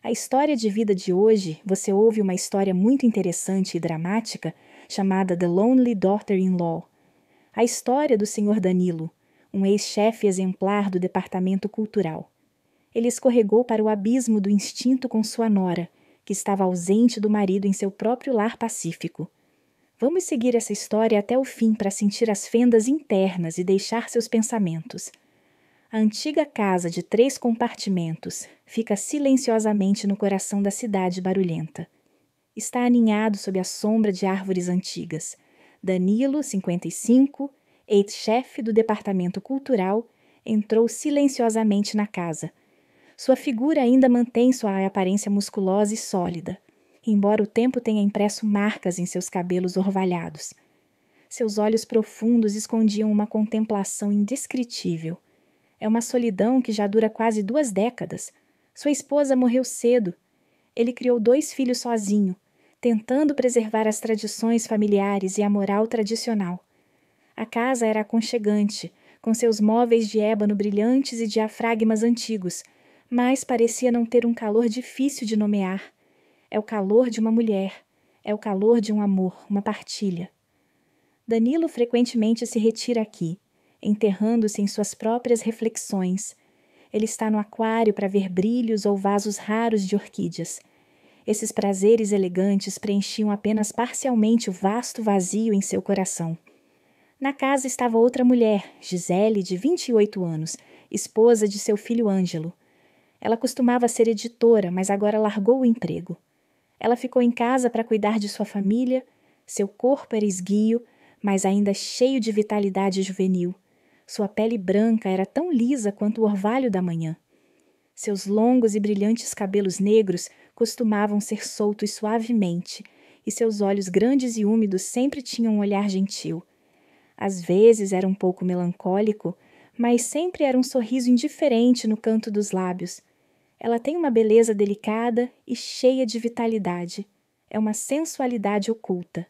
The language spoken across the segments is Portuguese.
A história de vida de hoje, você ouve uma história muito interessante e dramática chamada The Lonely Daughter-in-Law. A história do Sr. Danilo, um ex-chefe exemplar do departamento cultural. Ele escorregou para o abismo do instinto com sua nora, que estava ausente do marido em seu próprio lar pacífico. Vamos seguir essa história até o fim para sentir as fendas internas e deixar seus pensamentos. A antiga casa de 3 compartimentos fica silenciosamente no coração da cidade barulhenta. Está aninhado sob a sombra de árvores antigas. Danilo, 55, ex-chefe do departamento cultural, entrou silenciosamente na casa. Sua figura ainda mantém sua aparência musculosa e sólida, embora o tempo tenha impresso marcas em seus cabelos orvalhados. Seus olhos profundos escondiam uma contemplação indescritível. É uma solidão que já dura quase 2 décadas. Sua esposa morreu cedo. Ele criou 2 filhos sozinho, tentando preservar as tradições familiares e a moral tradicional. A casa era aconchegante, com seus móveis de ébano brilhantes e diafragmas antigos, mas parecia não ter um calor difícil de nomear. É o calor de uma mulher, é o calor de um amor, uma partilha. Danilo frequentemente se retira aqui, enterrando-se em suas próprias reflexões. Ele está no aquário para ver brilhos ou vasos raros de orquídeas. Esses prazeres elegantes preenchiam apenas parcialmente o vasto vazio em seu coração. Na casa estava outra mulher, Gisele, de 28 anos, esposa de seu filho Ângelo. Ela costumava ser editora, mas agora largou o emprego. Ela ficou em casa para cuidar de sua família. Seu corpo era esguio, mas ainda cheio de vitalidade juvenil. Sua pele branca era tão lisa quanto o orvalho da manhã. Seus longos e brilhantes cabelos negros costumavam ser soltos suavemente, e seus olhos grandes e úmidos sempre tinham um olhar gentil. Às vezes era um pouco melancólico, mas sempre era um sorriso indiferente no canto dos lábios. Ela tem uma beleza delicada e cheia de vitalidade. É uma sensualidade oculta.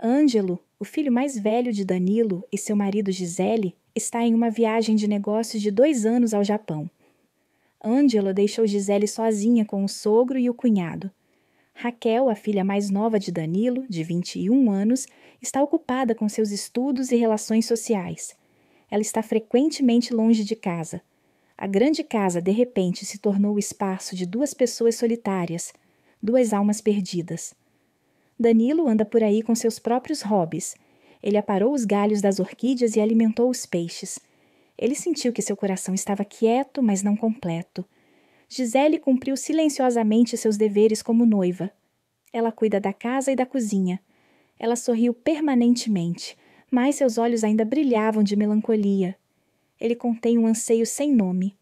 Ângelo, o filho mais velho de Danilo e seu marido Gisele, está em uma viagem de negócios de 2 anos ao Japão. Ângelo deixou Gisele sozinha com o sogro e o cunhado. Raquel, a filha mais nova de Danilo, de 21 anos, está ocupada com seus estudos e relações sociais. Ela está frequentemente longe de casa. A grande casa, de repente, se tornou o espaço de 2 pessoas solitárias, 2 almas perdidas. Danilo anda por aí com seus próprios hobbies. Ele aparou os galhos das orquídeas e alimentou os peixes. Ele sentiu que seu coração estava quieto, mas não completo. Gisele cumpriu silenciosamente seus deveres como noiva. Ela cuida da casa e da cozinha. Ela sorriu permanentemente, mas seus olhos ainda brilhavam de melancolia. Ele contém um anseio sem nome.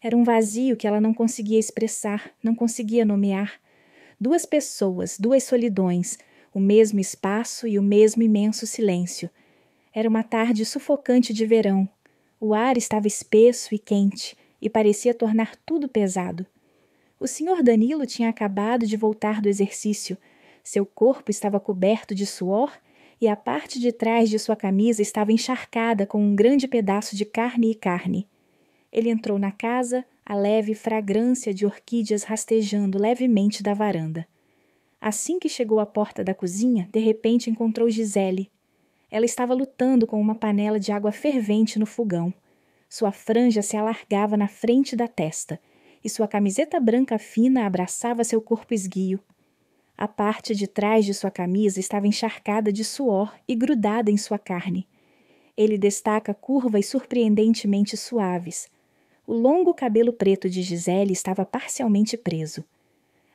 Era um vazio que ela não conseguia expressar, não conseguia nomear. 2 pessoas, 2 solidões, o mesmo espaço e o mesmo imenso silêncio. Era uma tarde sufocante de verão. O ar estava espesso e quente, e parecia tornar tudo pesado. O Sr. Danilo tinha acabado de voltar do exercício. Seu corpo estava coberto de suor e a parte de trás de sua camisa estava encharcada com um grande pedaço de carne e carne. Ele entrou na casa, a leve fragrância de orquídeas rastejando levemente da varanda. Assim que chegou à porta da cozinha, de repente encontrou Gisele. Ela estava lutando com uma panela de água fervente no fogão. Sua franja se alargava na frente da testa, e sua camiseta branca fina abraçava seu corpo esguio. A parte de trás de sua camisa estava encharcada de suor e grudada em sua carne. Ele destaca curvas surpreendentemente suaves. O longo cabelo preto de Gisele estava parcialmente preso.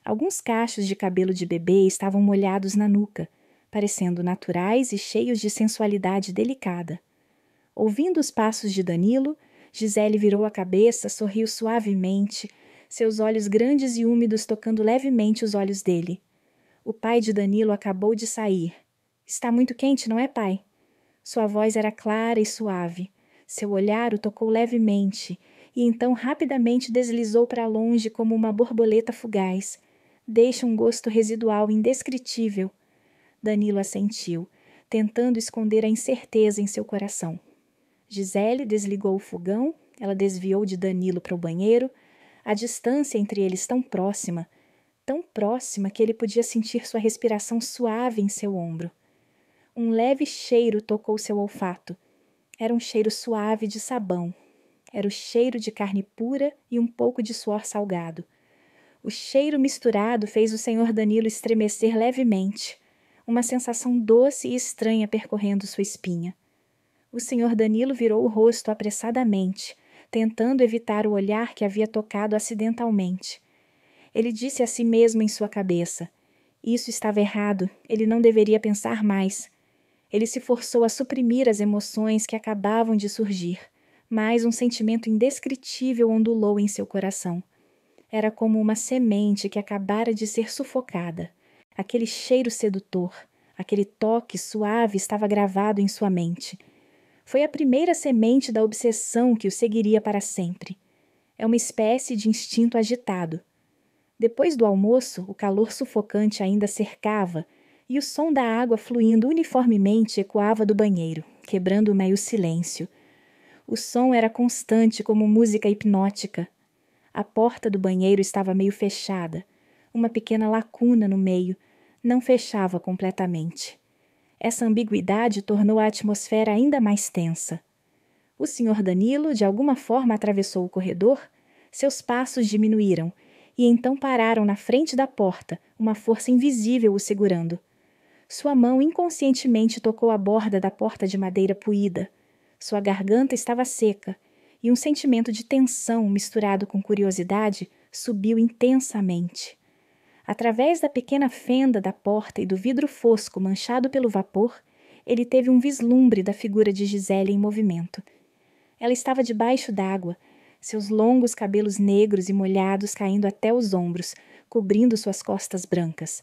Alguns cachos de cabelo de bebê estavam molhados na nuca, parecendo naturais e cheios de sensualidade delicada. Ouvindo os passos de Danilo, Gisele virou a cabeça, sorriu suavemente, seus olhos grandes e úmidos tocando levemente os olhos dele. O pai de Danilo acabou de sair. Está muito quente, não é, pai? Sua voz era clara e suave. Seu olhar o tocou levemente, e então rapidamente deslizou para longe como uma borboleta fugaz. Deixa um gosto residual indescritível. Danilo assentiu, tentando esconder a incerteza em seu coração. Gisele desligou o fogão, ela desviou de Danilo para o banheiro. a distância entre eles tão próxima que ele podia sentir sua respiração suave em seu ombro. Um leve cheiro tocou seu olfato. Era um cheiro suave de sabão. Era o cheiro de carne pura e um pouco de suor salgado. O cheiro misturado fez o Sr. Danilo estremecer levemente, uma sensação doce e estranha percorrendo sua espinha. O Sr. Danilo virou o rosto apressadamente, tentando evitar o olhar que havia tocado acidentalmente. Ele disse a si mesmo em sua cabeça: isso estava errado, ele não deveria pensar mais. Ele se forçou a suprimir as emoções que acabavam de surgir, mas um sentimento indescritível ondulou em seu coração. Era como uma semente que acabara de ser sufocada. Aquele cheiro sedutor, aquele toque suave estava gravado em sua mente. Foi a primeira semente da obsessão que o seguiria para sempre. É uma espécie de instinto agitado. Depois do almoço, o calor sufocante ainda cercava, e o som da água fluindo uniformemente ecoava do banheiro, quebrando o meio silêncio. O som era constante como música hipnótica. A porta do banheiro estava meio fechada. Uma pequena lacuna no meio. Não fechava completamente. Essa ambiguidade tornou a atmosfera ainda mais tensa. O Sr. Danilo, de alguma forma, atravessou o corredor. Seus passos diminuíram, e então pararam na frente da porta, uma força invisível o segurando. Sua mão inconscientemente tocou a borda da porta de madeira puída. Sua garganta estava seca, e um sentimento de tensão misturado com curiosidade subiu intensamente. Através da pequena fenda da porta e do vidro fosco manchado pelo vapor, ele teve um vislumbre da figura de Gisele em movimento. Ela estava debaixo d'água, seus longos cabelos negros e molhados caindo até os ombros, cobrindo suas costas brancas.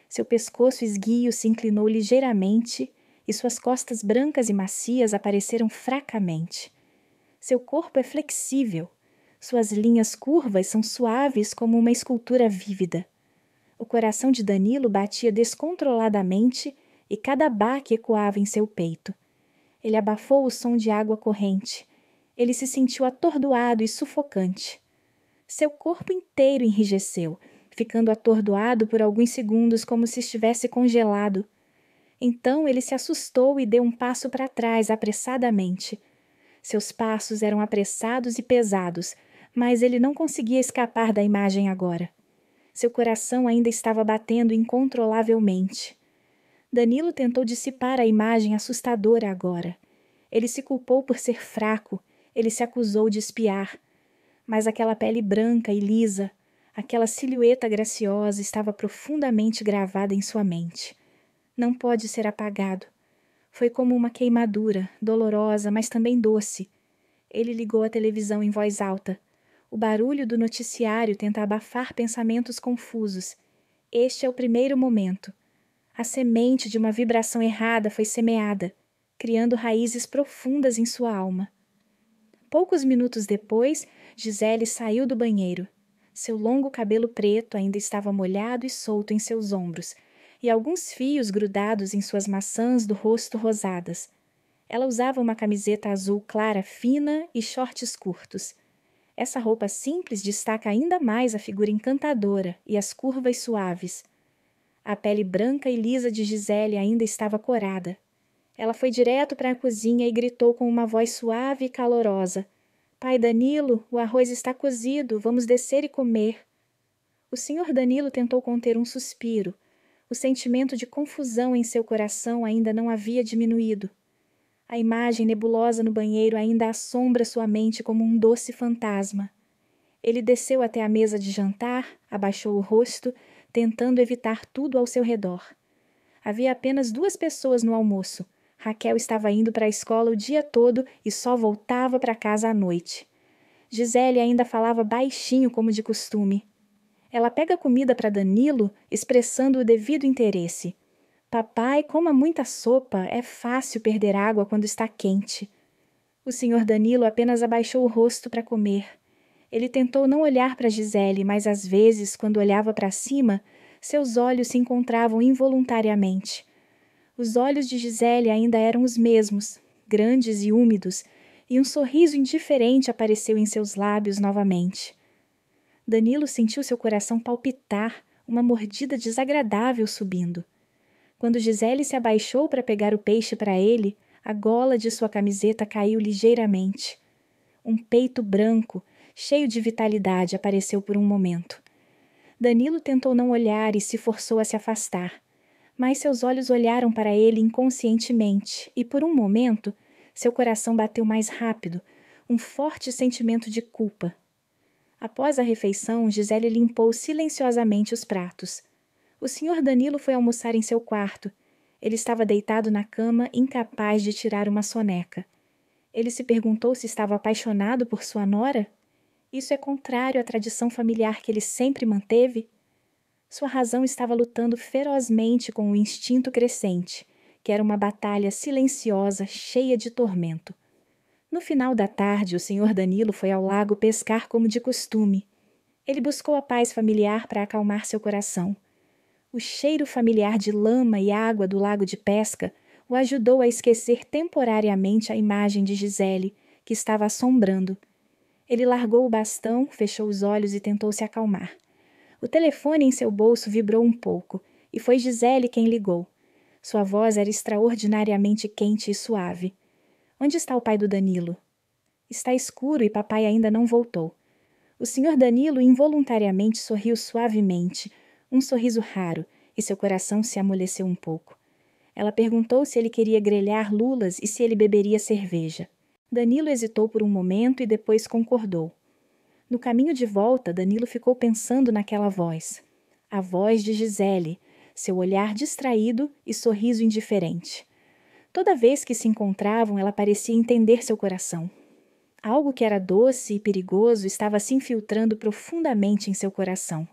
Seu pescoço esguio se inclinou ligeiramente e suas costas brancas e macias apareceram fracamente. Seu corpo é flexível. Suas linhas curvas são suaves como uma escultura vívida. O coração de Danilo batia descontroladamente e cada baque ecoava em seu peito. Ele abafou o som de água corrente. Ele se sentiu atordoado e sufocante. Seu corpo inteiro enrijeceu, ficando atordoado por alguns segundos como se estivesse congelado. Então ele se assustou e deu um passo para trás apressadamente. Seus passos eram apressados e pesados, mas ele não conseguia escapar da imagem agora. Seu coração ainda estava batendo incontrolavelmente. Danilo tentou dissipar a imagem assustadora agora. Ele se culpou por ser fraco, ele se acusou de espiar. Mas aquela pele branca e lisa, aquela silhueta graciosa estava profundamente gravada em sua mente. Não pode ser apagado. Foi como uma queimadura, dolorosa, mas também doce. Ele ligou a televisão em voz alta. O barulho do noticiário tenta abafar pensamentos confusos. Este é o primeiro momento. A semente de uma vibração errada foi semeada, criando raízes profundas em sua alma. Poucos minutos depois, Gisele saiu do banheiro. Seu longo cabelo preto ainda estava molhado e solto em seus ombros, e alguns fios grudados em suas maçãs do rosto rosadas. Ela usava uma camiseta azul clara fina e shorts curtos. Essa roupa simples destaca ainda mais a figura encantadora e as curvas suaves. A pele branca e lisa de Gisele ainda estava corada. Ela foi direto para a cozinha e gritou com uma voz suave e calorosa: "Pai Danilo, o arroz está cozido, vamos descer e comer." O Sr. Danilo tentou conter um suspiro. O sentimento de confusão em seu coração ainda não havia diminuído. A imagem nebulosa no banheiro ainda assombra sua mente como um doce fantasma. Ele desceu até a mesa de jantar, abaixou o rosto, tentando evitar tudo ao seu redor. Havia apenas 2 pessoas no almoço. Raquel estava indo para a escola o dia todo e só voltava para casa à noite. Gisele ainda falava baixinho como de costume. Ela pega comida para Danilo, expressando o devido interesse. "Papai, coma muita sopa, é fácil perder água quando está quente." O Sr. Danilo apenas abaixou o rosto para comer. Ele tentou não olhar para Gisele, mas às vezes, quando olhava para cima, seus olhos se encontravam involuntariamente. Os olhos de Gisele ainda eram os mesmos, grandes e úmidos, e um sorriso indiferente apareceu em seus lábios novamente. Danilo sentiu seu coração palpitar, uma mordida desagradável subindo. Quando Gisele se abaixou para pegar o peixe para ele, a gola de sua camiseta caiu ligeiramente. Um peito branco, cheio de vitalidade, apareceu por um momento. Danilo tentou não olhar e se forçou a se afastar, mas seus olhos olharam para ele inconscientemente e, por um momento, seu coração bateu mais rápido, um forte sentimento de culpa. Após a refeição, Gisele limpou silenciosamente os pratos. O senhor Danilo foi almoçar em seu quarto. Ele estava deitado na cama, incapaz de tirar uma soneca. Ele se perguntou se estava apaixonado por sua nora? Isso é contrário à tradição familiar que ele sempre manteve? Sua razão estava lutando ferozmente com o instinto crescente, que era uma batalha silenciosa, cheia de tormento. No final da tarde, o senhor Danilo foi ao lago pescar como de costume. Ele buscou a paz familiar para acalmar seu coração. O cheiro familiar de lama e água do lago de pesca o ajudou a esquecer temporariamente a imagem de Gisele, que estava assombrando. Ele largou o bastão, fechou os olhos e tentou se acalmar. O telefone em seu bolso vibrou um pouco, e foi Gisele quem ligou. Sua voz era extraordinariamente quente e suave. Onde está o pai do Danilo? Está escuro e papai ainda não voltou. O senhor Danilo involuntariamente sorriu suavemente, um sorriso raro, e seu coração se amoleceu um pouco. Ela perguntou se ele queria grelhar lulas e se ele beberia cerveja. Danilo hesitou por um momento e depois concordou. No caminho de volta, Danilo ficou pensando naquela voz. A voz de Gisele, seu olhar distraído e sorriso indiferente. Toda vez que se encontravam, ela parecia entender seu coração. Algo que era doce e perigoso estava se infiltrando profundamente em seu coração.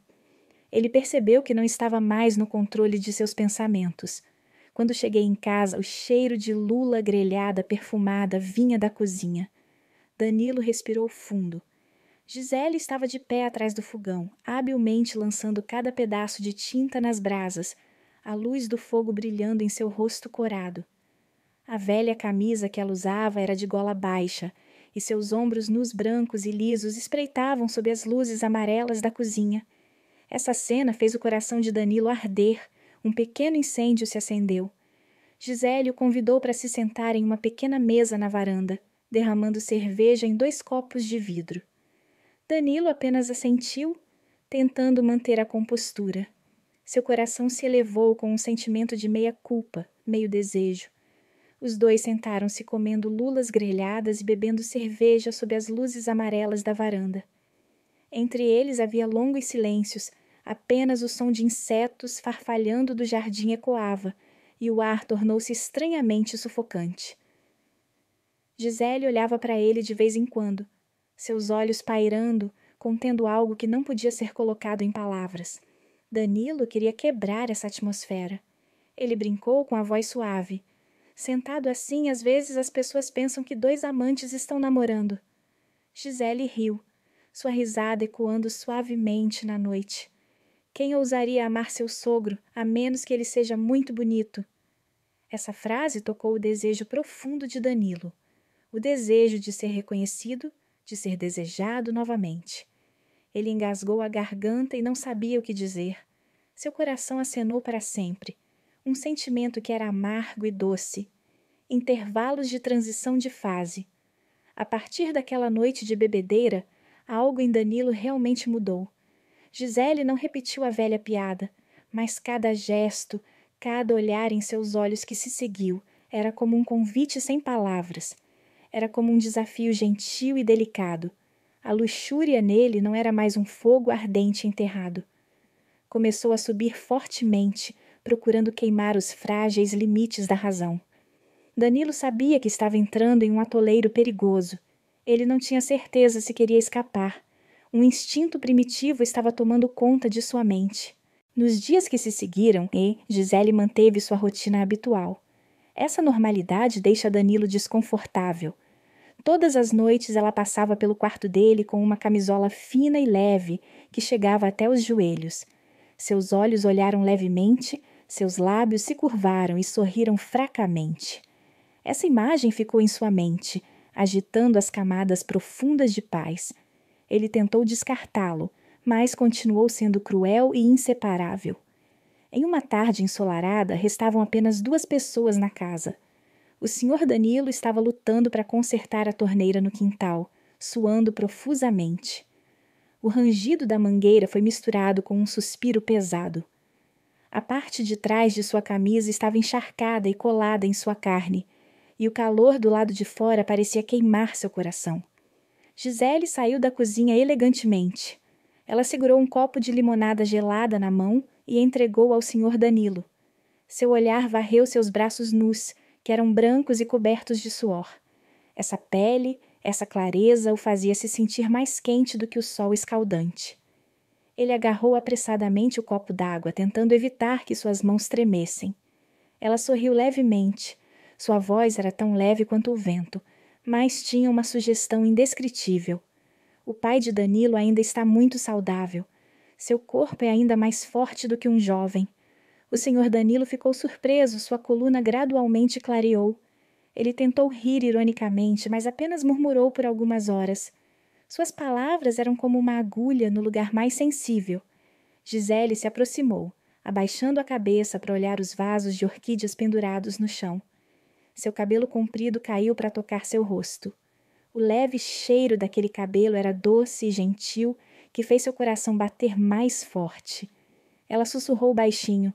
Ele percebeu que não estava mais no controle de seus pensamentos. Quando cheguei em casa, o cheiro de lula grelhada perfumada vinha da cozinha. Danilo respirou fundo. Gisele estava de pé atrás do fogão, habilmente lançando cada pedaço de tinta nas brasas, a luz do fogo brilhando em seu rosto corado. A velha camisa que ela usava era de gola baixa, e seus ombros nus brancos e lisos espreitavam sob as luzes amarelas da cozinha. Essa cena fez o coração de Danilo arder. Um pequeno incêndio se acendeu. Gisele o convidou para se sentar em uma pequena mesa na varanda, derramando cerveja em 2 copos de vidro. Danilo apenas assentiu, tentando manter a compostura. Seu coração se elevou com um sentimento de meia culpa, meio desejo. Os dois sentaram-se comendo lulas grelhadas e bebendo cerveja sob as luzes amarelas da varanda. Entre eles havia longos silêncios, apenas o som de insetos farfalhando do jardim ecoava, e o ar tornou-se estranhamente sufocante. Gisele olhava para ele de vez em quando, seus olhos pairando, contendo algo que não podia ser colocado em palavras. Danilo queria quebrar essa atmosfera. Ele brincou com a voz suave. Sentado assim, às vezes as pessoas pensam que 2 amantes estão namorando. Gisele riu, sua risada ecoando suavemente na noite. Quem ousaria amar seu sogro, a menos que ele seja muito bonito? Essa frase tocou o desejo profundo de Danilo. O desejo de ser reconhecido, de ser desejado novamente. Ele engasgou a garganta e não sabia o que dizer. Seu coração acenou para sempre. Um sentimento que era amargo e doce. Intervalos de transição de fase. A partir daquela noite de bebedeira, algo em Danilo realmente mudou. Gisele não repetiu a velha piada, mas cada gesto, cada olhar em seus olhos que se seguiu, era como um convite sem palavras. Era como um desafio gentil e delicado. A luxúria nele não era mais um fogo ardente enterrado. Começou a subir fortemente, procurando queimar os frágeis limites da razão. Danilo sabia que estava entrando em um atoleiro perigoso. Ele não tinha certeza se queria escapar. Um instinto primitivo estava tomando conta de sua mente. Nos dias que se seguiram, Gisele manteve sua rotina habitual. Essa normalidade deixa Danilo desconfortável. Todas as noites ela passava pelo quarto dele com uma camisola fina e leve que chegava até os joelhos. Seus olhos olharam levemente, seus lábios se curvaram e sorriram fracamente. Essa imagem ficou em sua mente, agitando as camadas profundas de paz. Ele tentou descartá-lo, mas continuou sendo cruel e inseparável. Em uma tarde ensolarada, restavam apenas 2 pessoas na casa. O Sr. Danilo estava lutando para consertar a torneira no quintal, suando profusamente. O rangido da mangueira foi misturado com um suspiro pesado. A parte de trás de sua camisa estava encharcada e colada em sua carne, e o calor do lado de fora parecia queimar seu coração. Gisele saiu da cozinha elegantemente. Ela segurou um copo de limonada gelada na mão e entregou ao Sr. Danilo. Seu olhar varreu seus braços nus, que eram brancos e cobertos de suor. Essa pele, essa clareza o fazia se sentir mais quente do que o sol escaldante. Ele agarrou apressadamente o copo d'água, tentando evitar que suas mãos tremessem. Ela sorriu levemente. Sua voz era tão leve quanto o vento, mas tinha uma sugestão indescritível. O pai de Danilo ainda está muito saudável. Seu corpo é ainda mais forte do que um jovem. O Sr. Danilo ficou surpreso, sua coluna gradualmente clareou. Ele tentou rir ironicamente, mas apenas murmurou por algumas horas. Suas palavras eram como uma agulha no lugar mais sensível. Gisele se aproximou, abaixando a cabeça para olhar os vasos de orquídeas pendurados no chão. Seu cabelo comprido caiu para tocar seu rosto. O leve cheiro daquele cabelo era doce e gentil, que fez seu coração bater mais forte. Ela sussurrou baixinho: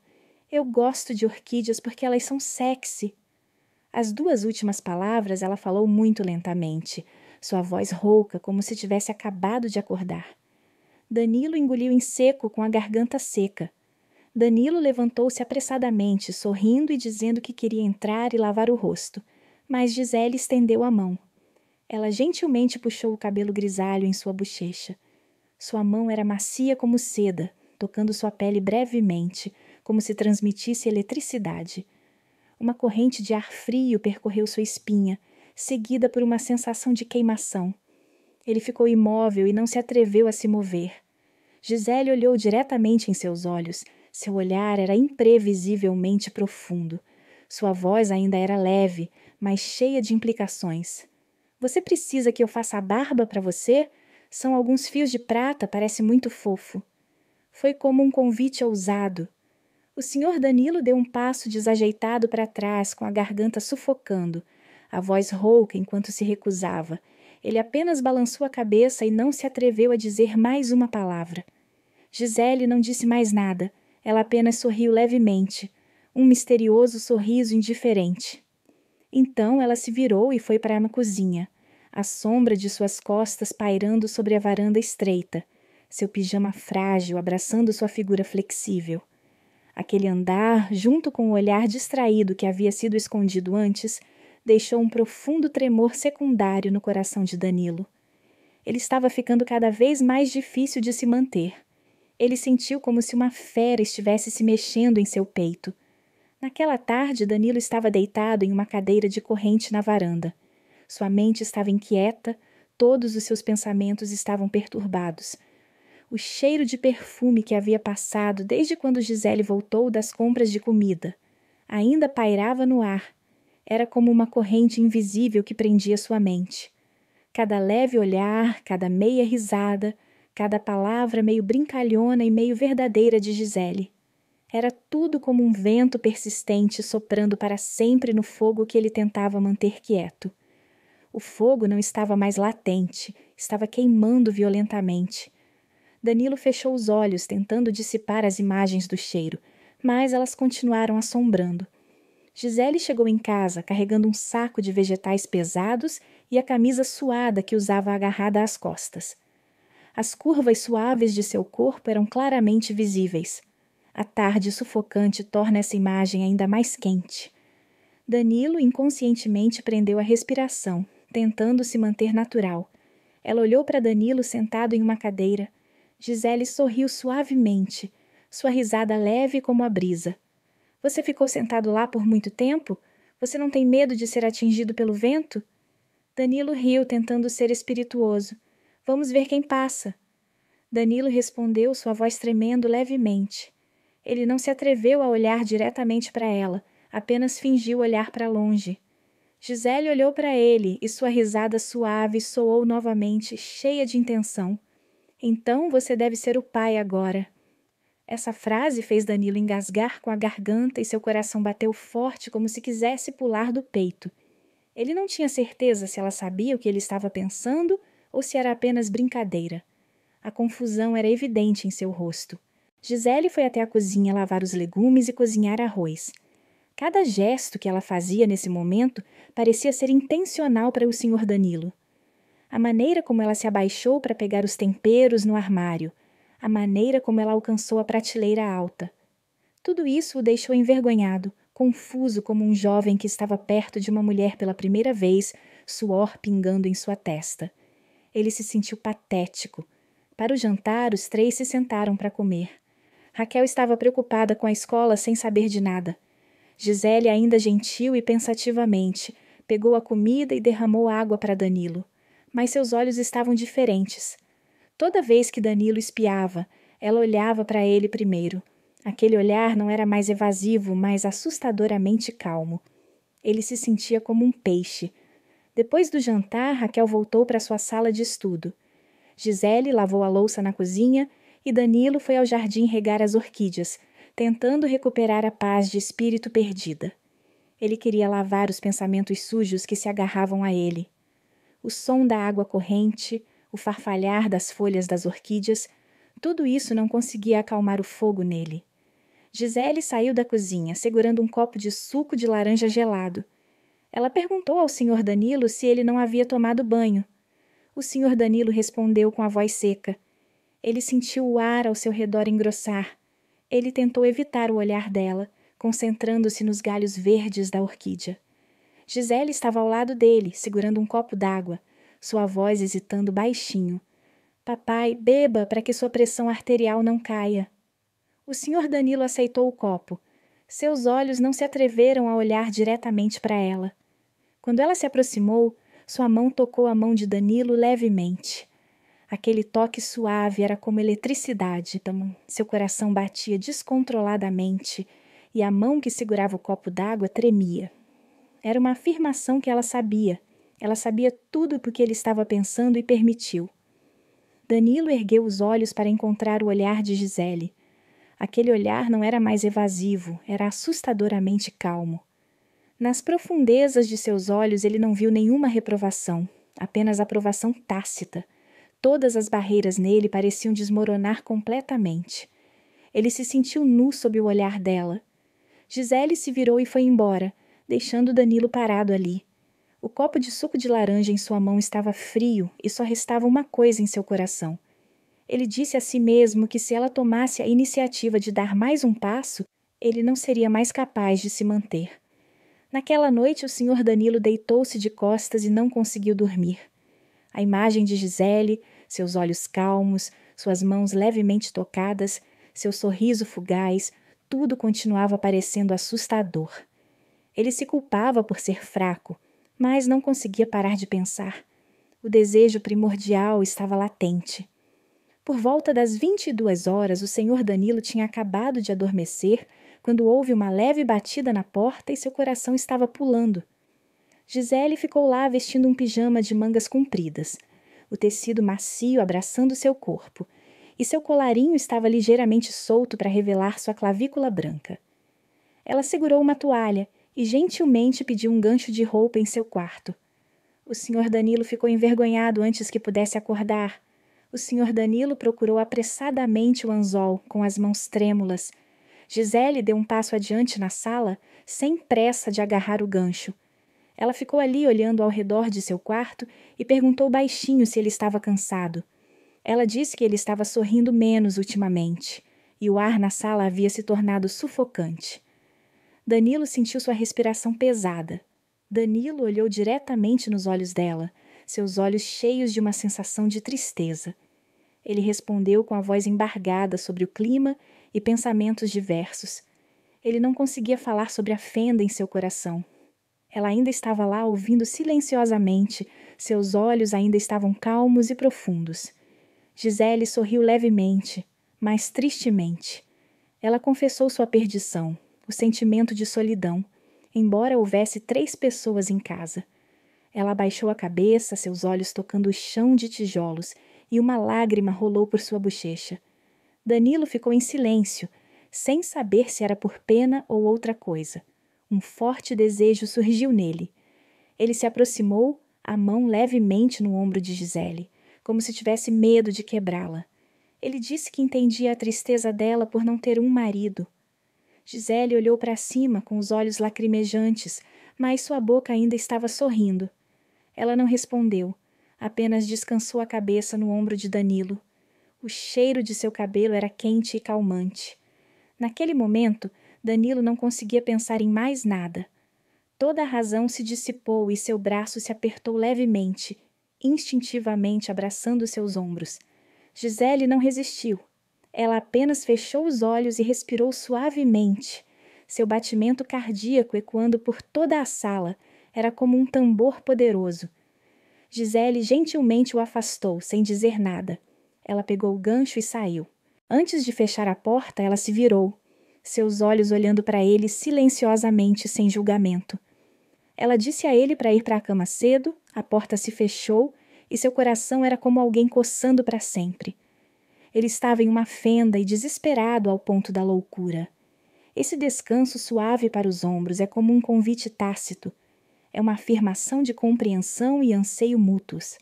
"Eu gosto de orquídeas porque elas são sexy." As 2 últimas palavras ela falou muito lentamente, sua voz rouca, como se tivesse acabado de acordar. Danilo engoliu em seco, com a garganta seca. Danilo levantou-se apressadamente, sorrindo e dizendo que queria entrar e lavar o rosto, mas Gisele estendeu a mão. Ela gentilmente puxou o cabelo grisalho em sua bochecha. Sua mão era macia como seda, tocando sua pele brevemente, como se transmitisse eletricidade. Uma corrente de ar frio percorreu sua espinha, seguida por uma sensação de queimação. Ele ficou imóvel e não se atreveu a se mover. Gisele olhou diretamente em seus olhos. Seu olhar era imprevisivelmente profundo. Sua voz ainda era leve, mas cheia de implicações. "Você precisa que eu faça a barba para você? São alguns fios de prata, parece muito fofo." Foi como um convite ousado. O Sr. Danilo deu um passo desajeitado para trás, com a garganta sufocando, a voz rouca enquanto se recusava. Ele apenas balançou a cabeça e não se atreveu a dizer mais uma palavra. Gisele não disse mais nada. Ela apenas sorriu levemente, um misterioso sorriso indiferente. Então ela se virou e foi para a cozinha, a sombra de suas costas pairando sobre a varanda estreita, seu pijama frágil abraçando sua figura flexível. Aquele andar, junto com o olhar distraído que havia sido escondido antes, deixou um profundo tremor secundário no coração de Danilo. Ele estava ficando cada vez mais difícil de se manter. Ele sentiu como se uma fera estivesse se mexendo em seu peito. Naquela tarde, Danilo estava deitado em uma cadeira de corrente na varanda. Sua mente estava inquieta, todos os seus pensamentos estavam perturbados. O cheiro de perfume que havia passado desde quando Gisele voltou das compras de comida ainda pairava no ar. Era como uma corrente invisível que prendia sua mente. Cada leve olhar, cada meia risada, cada palavra meio brincalhona e meio verdadeira de Gisele. Era tudo como um vento persistente soprando para sempre no fogo que ele tentava manter quieto. O fogo não estava mais latente, estava queimando violentamente. Danilo fechou os olhos, tentando dissipar as imagens do cheiro, mas elas continuaram assombrando. Gisele chegou em casa, carregando um saco de vegetais pesados e a camisa suada que usava agarrada às costas. As curvas suaves de seu corpo eram claramente visíveis. A tarde sufocante torna essa imagem ainda mais quente. Danilo inconscientemente prendeu a respiração, tentando se manter natural. Ela olhou para Danilo sentado em uma cadeira. Gisele sorriu suavemente, sua risada leve como a brisa. "Você ficou sentado lá por muito tempo? Você não tem medo de ser atingido pelo vento?" Danilo riu, tentando ser espirituoso. "Vamos ver quem passa." Danilo respondeu, sua voz tremendo levemente. Ele não se atreveu a olhar diretamente para ela, apenas fingiu olhar para longe. Gisele olhou para ele e sua risada suave soou novamente, cheia de intenção. Então você deve ser o pai agora. Essa frase fez Danilo engasgar com a garganta e seu coração bateu forte como se quisesse pular do peito. Ele não tinha certeza se ela sabia o que ele estava pensando ou se era apenas brincadeira. A confusão era evidente em seu rosto. Gisele foi até a cozinha lavar os legumes e cozinhar arroz. Cada gesto que ela fazia nesse momento parecia ser intencional para o Sr. Danilo. A maneira como ela se abaixou para pegar os temperos no armário, a maneira como ela alcançou a prateleira alta. Tudo isso o deixou envergonhado, confuso como um jovem que estava perto de uma mulher pela primeira vez, suor pingando em sua testa. Ele se sentiu patético. Para o jantar, os 3 se sentaram para comer. Raquel estava preocupada com a escola sem saber de nada. Gisele, ainda gentil e pensativamente, pegou a comida e derramou água para Danilo. Mas seus olhos estavam diferentes. Toda vez que Danilo espiava, ela olhava para ele primeiro. Aquele olhar não era mais evasivo, mas assustadoramente calmo. Ele se sentia como um peixe. Depois do jantar, Raquel voltou para sua sala de estudo. Gisele lavou a louça na cozinha e Danilo foi ao jardim regar as orquídeas, tentando recuperar a paz de espírito perdida. Ele queria lavar os pensamentos sujos que se agarravam a ele. O som da água corrente, o farfalhar das folhas das orquídeas, tudo isso não conseguia acalmar o fogo nele. Gisele saiu da cozinha, segurando um copo de suco de laranja gelado. Ela perguntou ao Sr. Danilo se ele não havia tomado banho. O Sr. Danilo respondeu com a voz seca. Ele sentiu o ar ao seu redor engrossar. Ele tentou evitar o olhar dela, concentrando-se nos galhos verdes da orquídea. Gisele estava ao lado dele, segurando um copo d'água, sua voz hesitando baixinho. Papai, beba para que sua pressão arterial não caia. O Sr. Danilo aceitou o copo. Seus olhos não se atreveram a olhar diretamente para ela. Quando ela se aproximou, sua mão tocou a mão de Danilo levemente. Aquele toque suave era como eletricidade, então seu coração batia descontroladamente e a mão que segurava o copo d'água tremia. Era uma afirmação que ela sabia. Ela sabia tudo o que ele estava pensando e permitiu. Danilo ergueu os olhos para encontrar o olhar de Gisele. Aquele olhar não era mais evasivo, era assustadoramente calmo. Nas profundezas de seus olhos ele não viu nenhuma reprovação, apenas aprovação tácita. Todas as barreiras nele pareciam desmoronar completamente. Ele se sentiu nu sob o olhar dela. Gisele se virou e foi embora, deixando Danilo parado ali. O copo de suco de laranja em sua mão estava frio e só restava uma coisa em seu coração. Ele disse a si mesmo que se ela tomasse a iniciativa de dar mais um passo, ele não seria mais capaz de se manter. Naquela noite o Sr. Danilo deitou-se de costas e não conseguiu dormir. A imagem de Gisele, seus olhos calmos, suas mãos levemente tocadas, seu sorriso fugaz, tudo continuava parecendo assustador. Ele se culpava por ser fraco, mas não conseguia parar de pensar. O desejo primordial estava latente. Por volta das 22 horas, o Sr. Danilo tinha acabado de adormecer quando houve uma leve batida na porta e seu coração estava pulando. Gisele ficou lá vestindo um pijama de mangas compridas, o tecido macio abraçando seu corpo, e seu colarinho estava ligeiramente solto para revelar sua clavícula branca. Ela segurou uma toalha e gentilmente pediu um gancho de roupa em seu quarto. O Sr. Danilo ficou envergonhado antes que pudesse acordar. O Sr. Danilo procurou apressadamente o anzol, com as mãos trêmulas. Gisele deu um passo adiante na sala, sem pressa de agarrar o gancho. Ela ficou ali olhando ao redor de seu quarto e perguntou baixinho se ele estava cansado. Ela disse que ele estava sorrindo menos ultimamente, e o ar na sala havia se tornado sufocante. Danilo sentiu sua respiração pesada. Danilo olhou diretamente nos olhos dela, seus olhos cheios de uma sensação de tristeza. Ele respondeu com a voz embargada sobre o clima e pensamentos diversos. Ele não conseguia falar sobre a fenda em seu coração. Ela ainda estava lá ouvindo silenciosamente, seus olhos ainda estavam calmos e profundos. Gisele sorriu levemente, mas tristemente. Ela confessou sua perdição, o sentimento de solidão, embora houvesse 3 pessoas em casa. Ela abaixou a cabeça, seus olhos tocando o chão de tijolos, e uma lágrima rolou por sua bochecha. Danilo ficou em silêncio, sem saber se era por pena ou outra coisa. Um forte desejo surgiu nele. Ele se aproximou, a mão levemente no ombro de Gisele, como se tivesse medo de quebrá-la. Ele disse que entendia a tristeza dela por não ter um marido. Gisele olhou para cima com os olhos lacrimejantes, mas sua boca ainda estava sorrindo. Ela não respondeu, apenas descansou a cabeça no ombro de Danilo. O cheiro de seu cabelo era quente e calmante. Naquele momento, Danilo não conseguia pensar em mais nada. Toda a razão se dissipou e seu braço se apertou levemente, instintivamente abraçando seus ombros. Gisele não resistiu. Ela apenas fechou os olhos e respirou suavemente. Seu batimento cardíaco ecoando por toda a sala era como um tambor poderoso. Gisele gentilmente o afastou, sem dizer nada. Ela pegou o gancho e saiu. Antes de fechar a porta, ela se virou, seus olhos olhando para ele silenciosamente, sem julgamento. Ela disse a ele para ir para a cama cedo, a porta se fechou e seu coração era como alguém coçando para sempre. Ele estava em uma fenda e desesperado ao ponto da loucura. Esse descanso suave para os ombros é como um convite tácito. É uma afirmação de compreensão e anseio mútuos.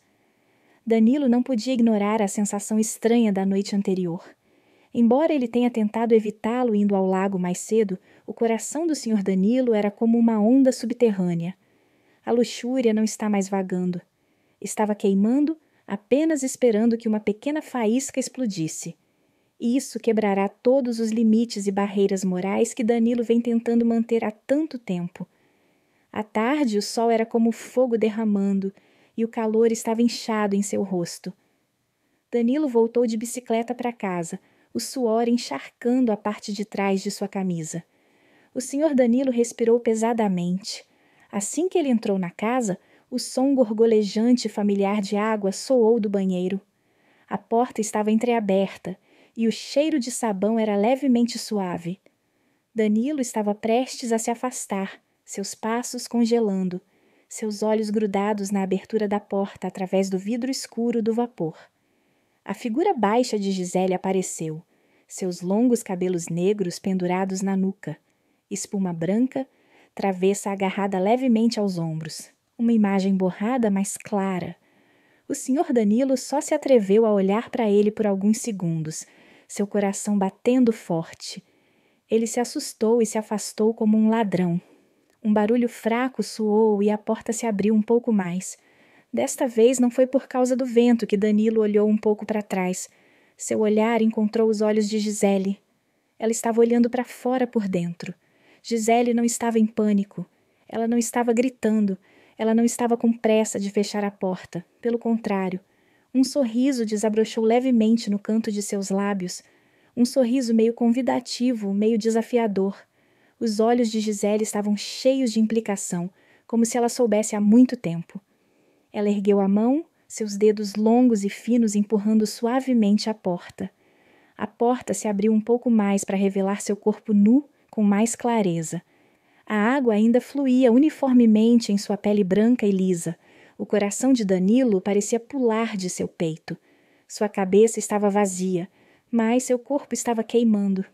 Danilo não podia ignorar a sensação estranha da noite anterior. Embora ele tenha tentado evitá-lo indo ao lago mais cedo, o coração do Sr. Danilo era como uma onda subterrânea. A luxúria não está mais vagando. Estava queimando, apenas esperando que uma pequena faísca explodisse. Isso quebrará todos os limites e barreiras morais que Danilo vem tentando manter há tanto tempo. À tarde, o sol era como fogo derramando e o calor estava inchado em seu rosto. Danilo voltou de bicicleta para casa, o suor encharcando a parte de trás de sua camisa. O Sr. Danilo respirou pesadamente. Assim que ele entrou na casa, o som gorgolejante e familiar de água soou do banheiro. A porta estava entreaberta e o cheiro de sabão era levemente suave. Danilo estava prestes a se afastar, seus passos congelando, seus olhos grudados na abertura da porta através do vidro escuro do vapor. A figura baixa de Gisele apareceu, seus longos cabelos negros pendurados na nuca, espuma branca, travessa agarrada levemente aos ombros, uma imagem borrada, mas clara. O Sr. Danilo só se atreveu a olhar para ele por alguns segundos, seu coração batendo forte. Ele se assustou e se afastou como um ladrão. Um barulho fraco soou e a porta se abriu um pouco mais. Desta vez não foi por causa do vento que Danilo olhou um pouco para trás. Seu olhar encontrou os olhos de Gisele. Ela estava olhando para fora por dentro. Gisele não estava em pânico. Ela não estava gritando. Ela não estava com pressa de fechar a porta. Pelo contrário, um sorriso desabrochou levemente no canto de seus lábios. Um sorriso meio convidativo, meio desafiador. Os olhos de Gisele estavam cheios de implicação, como se ela soubesse há muito tempo. Ela ergueu a mão, seus dedos longos e finos empurrando suavemente a porta. A porta se abriu um pouco mais para revelar seu corpo nu com mais clareza. A água ainda fluía uniformemente em sua pele branca e lisa. O coração de Danilo parecia pular de seu peito. Sua cabeça estava vazia, mas seu corpo estava queimando.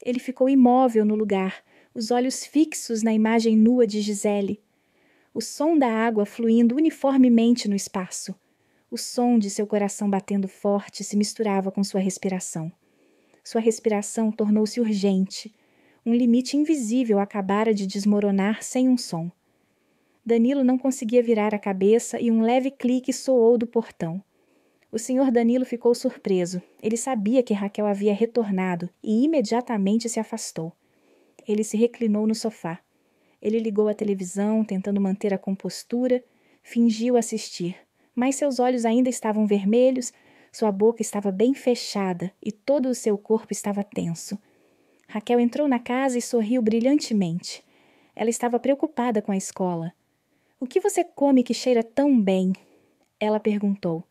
Ele ficou imóvel no lugar, os olhos fixos na imagem nua de Gisele. O som da água fluindo uniformemente no espaço. O som de seu coração batendo forte se misturava com sua respiração. Sua respiração tornou-se urgente. Um limite invisível acabara de desmoronar sem um som. Danilo não conseguia virar a cabeça e um leve clique soou do portão. O Sr. Danilo ficou surpreso. Ele sabia que Raquel havia retornado e imediatamente se afastou. Ele se reclinou no sofá. Ele ligou a televisão, tentando manter a compostura, fingiu assistir, mas seus olhos ainda estavam vermelhos, sua boca estava bem fechada e todo o seu corpo estava tenso. Raquel entrou na casa e sorriu brilhantemente. Ela estava preocupada com a escola. — O que você come que cheira tão bem? Ela perguntou.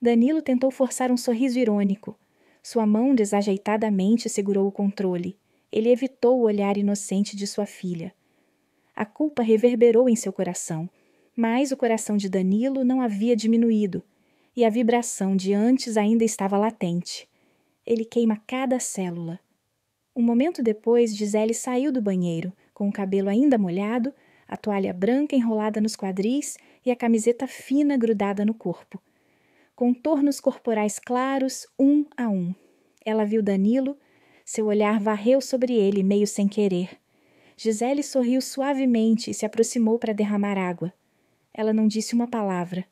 Danilo tentou forçar um sorriso irônico. Sua mão desajeitadamente segurou o controle. Ele evitou o olhar inocente de sua filha. A culpa reverberou em seu coração, mas o coração de Danilo não havia diminuído, e a vibração de antes ainda estava latente. Ele queima cada célula. Um momento depois, Gisele saiu do banheiro, com o cabelo ainda molhado, a toalha branca enrolada nos quadris e a camiseta fina grudada no corpo. Contornos corporais claros, um a um. Ela viu Danilo, seu olhar varreu sobre ele, meio sem querer. Gisele sorriu suavemente e se aproximou para derramar água. Ela não disse uma palavra.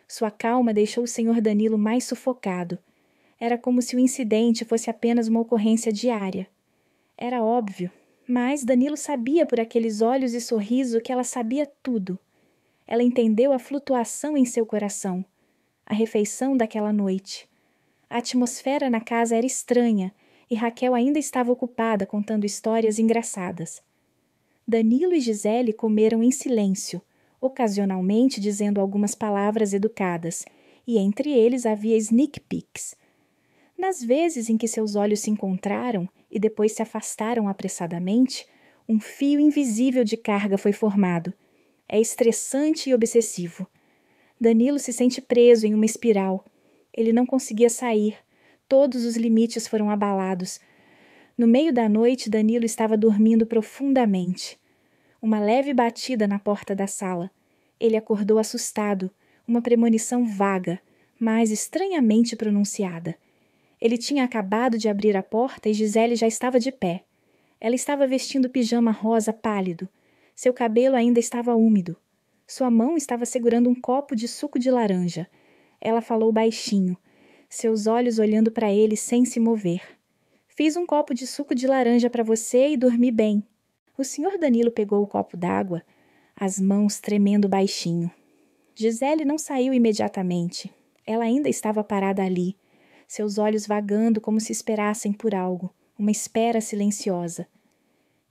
Sua calma deixou o senhor Danilo mais sufocado. Era como se o incidente fosse apenas uma ocorrência diária. Era óbvio, mas Danilo sabia por aqueles olhos e sorriso que ela sabia tudo. Ela entendeu a flutuação em seu coração, a refeição daquela noite. A atmosfera na casa era estranha e Raquel ainda estava ocupada contando histórias engraçadas. Danilo e Gisele comeram em silêncio, ocasionalmente dizendo algumas palavras educadas, e entre eles havia sneak peeks. Nas vezes em que seus olhos se encontraram e depois se afastaram apressadamente, um fio invisível de carga foi formado. É estressante e obsessivo. Danilo se sente preso em uma espiral. Ele não conseguia sair. Todos os limites foram abalados. No meio da noite, Danilo estava dormindo profundamente. Uma leve batida na porta da sala. Ele acordou assustado, uma premonição vaga, mas estranhamente pronunciada. Ele tinha acabado de abrir a porta e Gisele já estava de pé. Ela estava vestindo pijama rosa pálido. Seu cabelo ainda estava úmido. Sua mão estava segurando um copo de suco de laranja. Ela falou baixinho, seus olhos olhando para ele sem se mover. Fiz um copo de suco de laranja para você e dormi bem. O senhor Danilo pegou o copo d'água, as mãos tremendo baixinho. Gisele não saiu imediatamente. Ela ainda estava parada ali, seus olhos vagando como se esperassem por algo, uma espera silenciosa.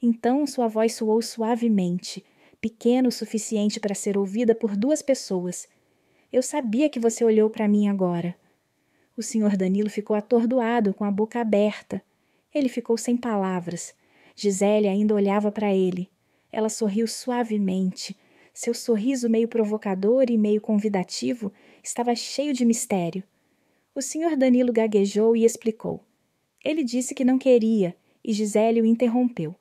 Então sua voz soou suavemente, pequena o suficiente para ser ouvida por 2 pessoas. Eu sabia que você olhou para mim agora. O senhor Danilo ficou atordoado, com a boca aberta. Ele ficou sem palavras. Gisele ainda olhava para ele. Ela sorriu suavemente. Seu sorriso meio provocador e meio convidativo estava cheio de mistério. O senhor Danilo gaguejou e explicou. Ele disse que não queria, e Gisele o interrompeu.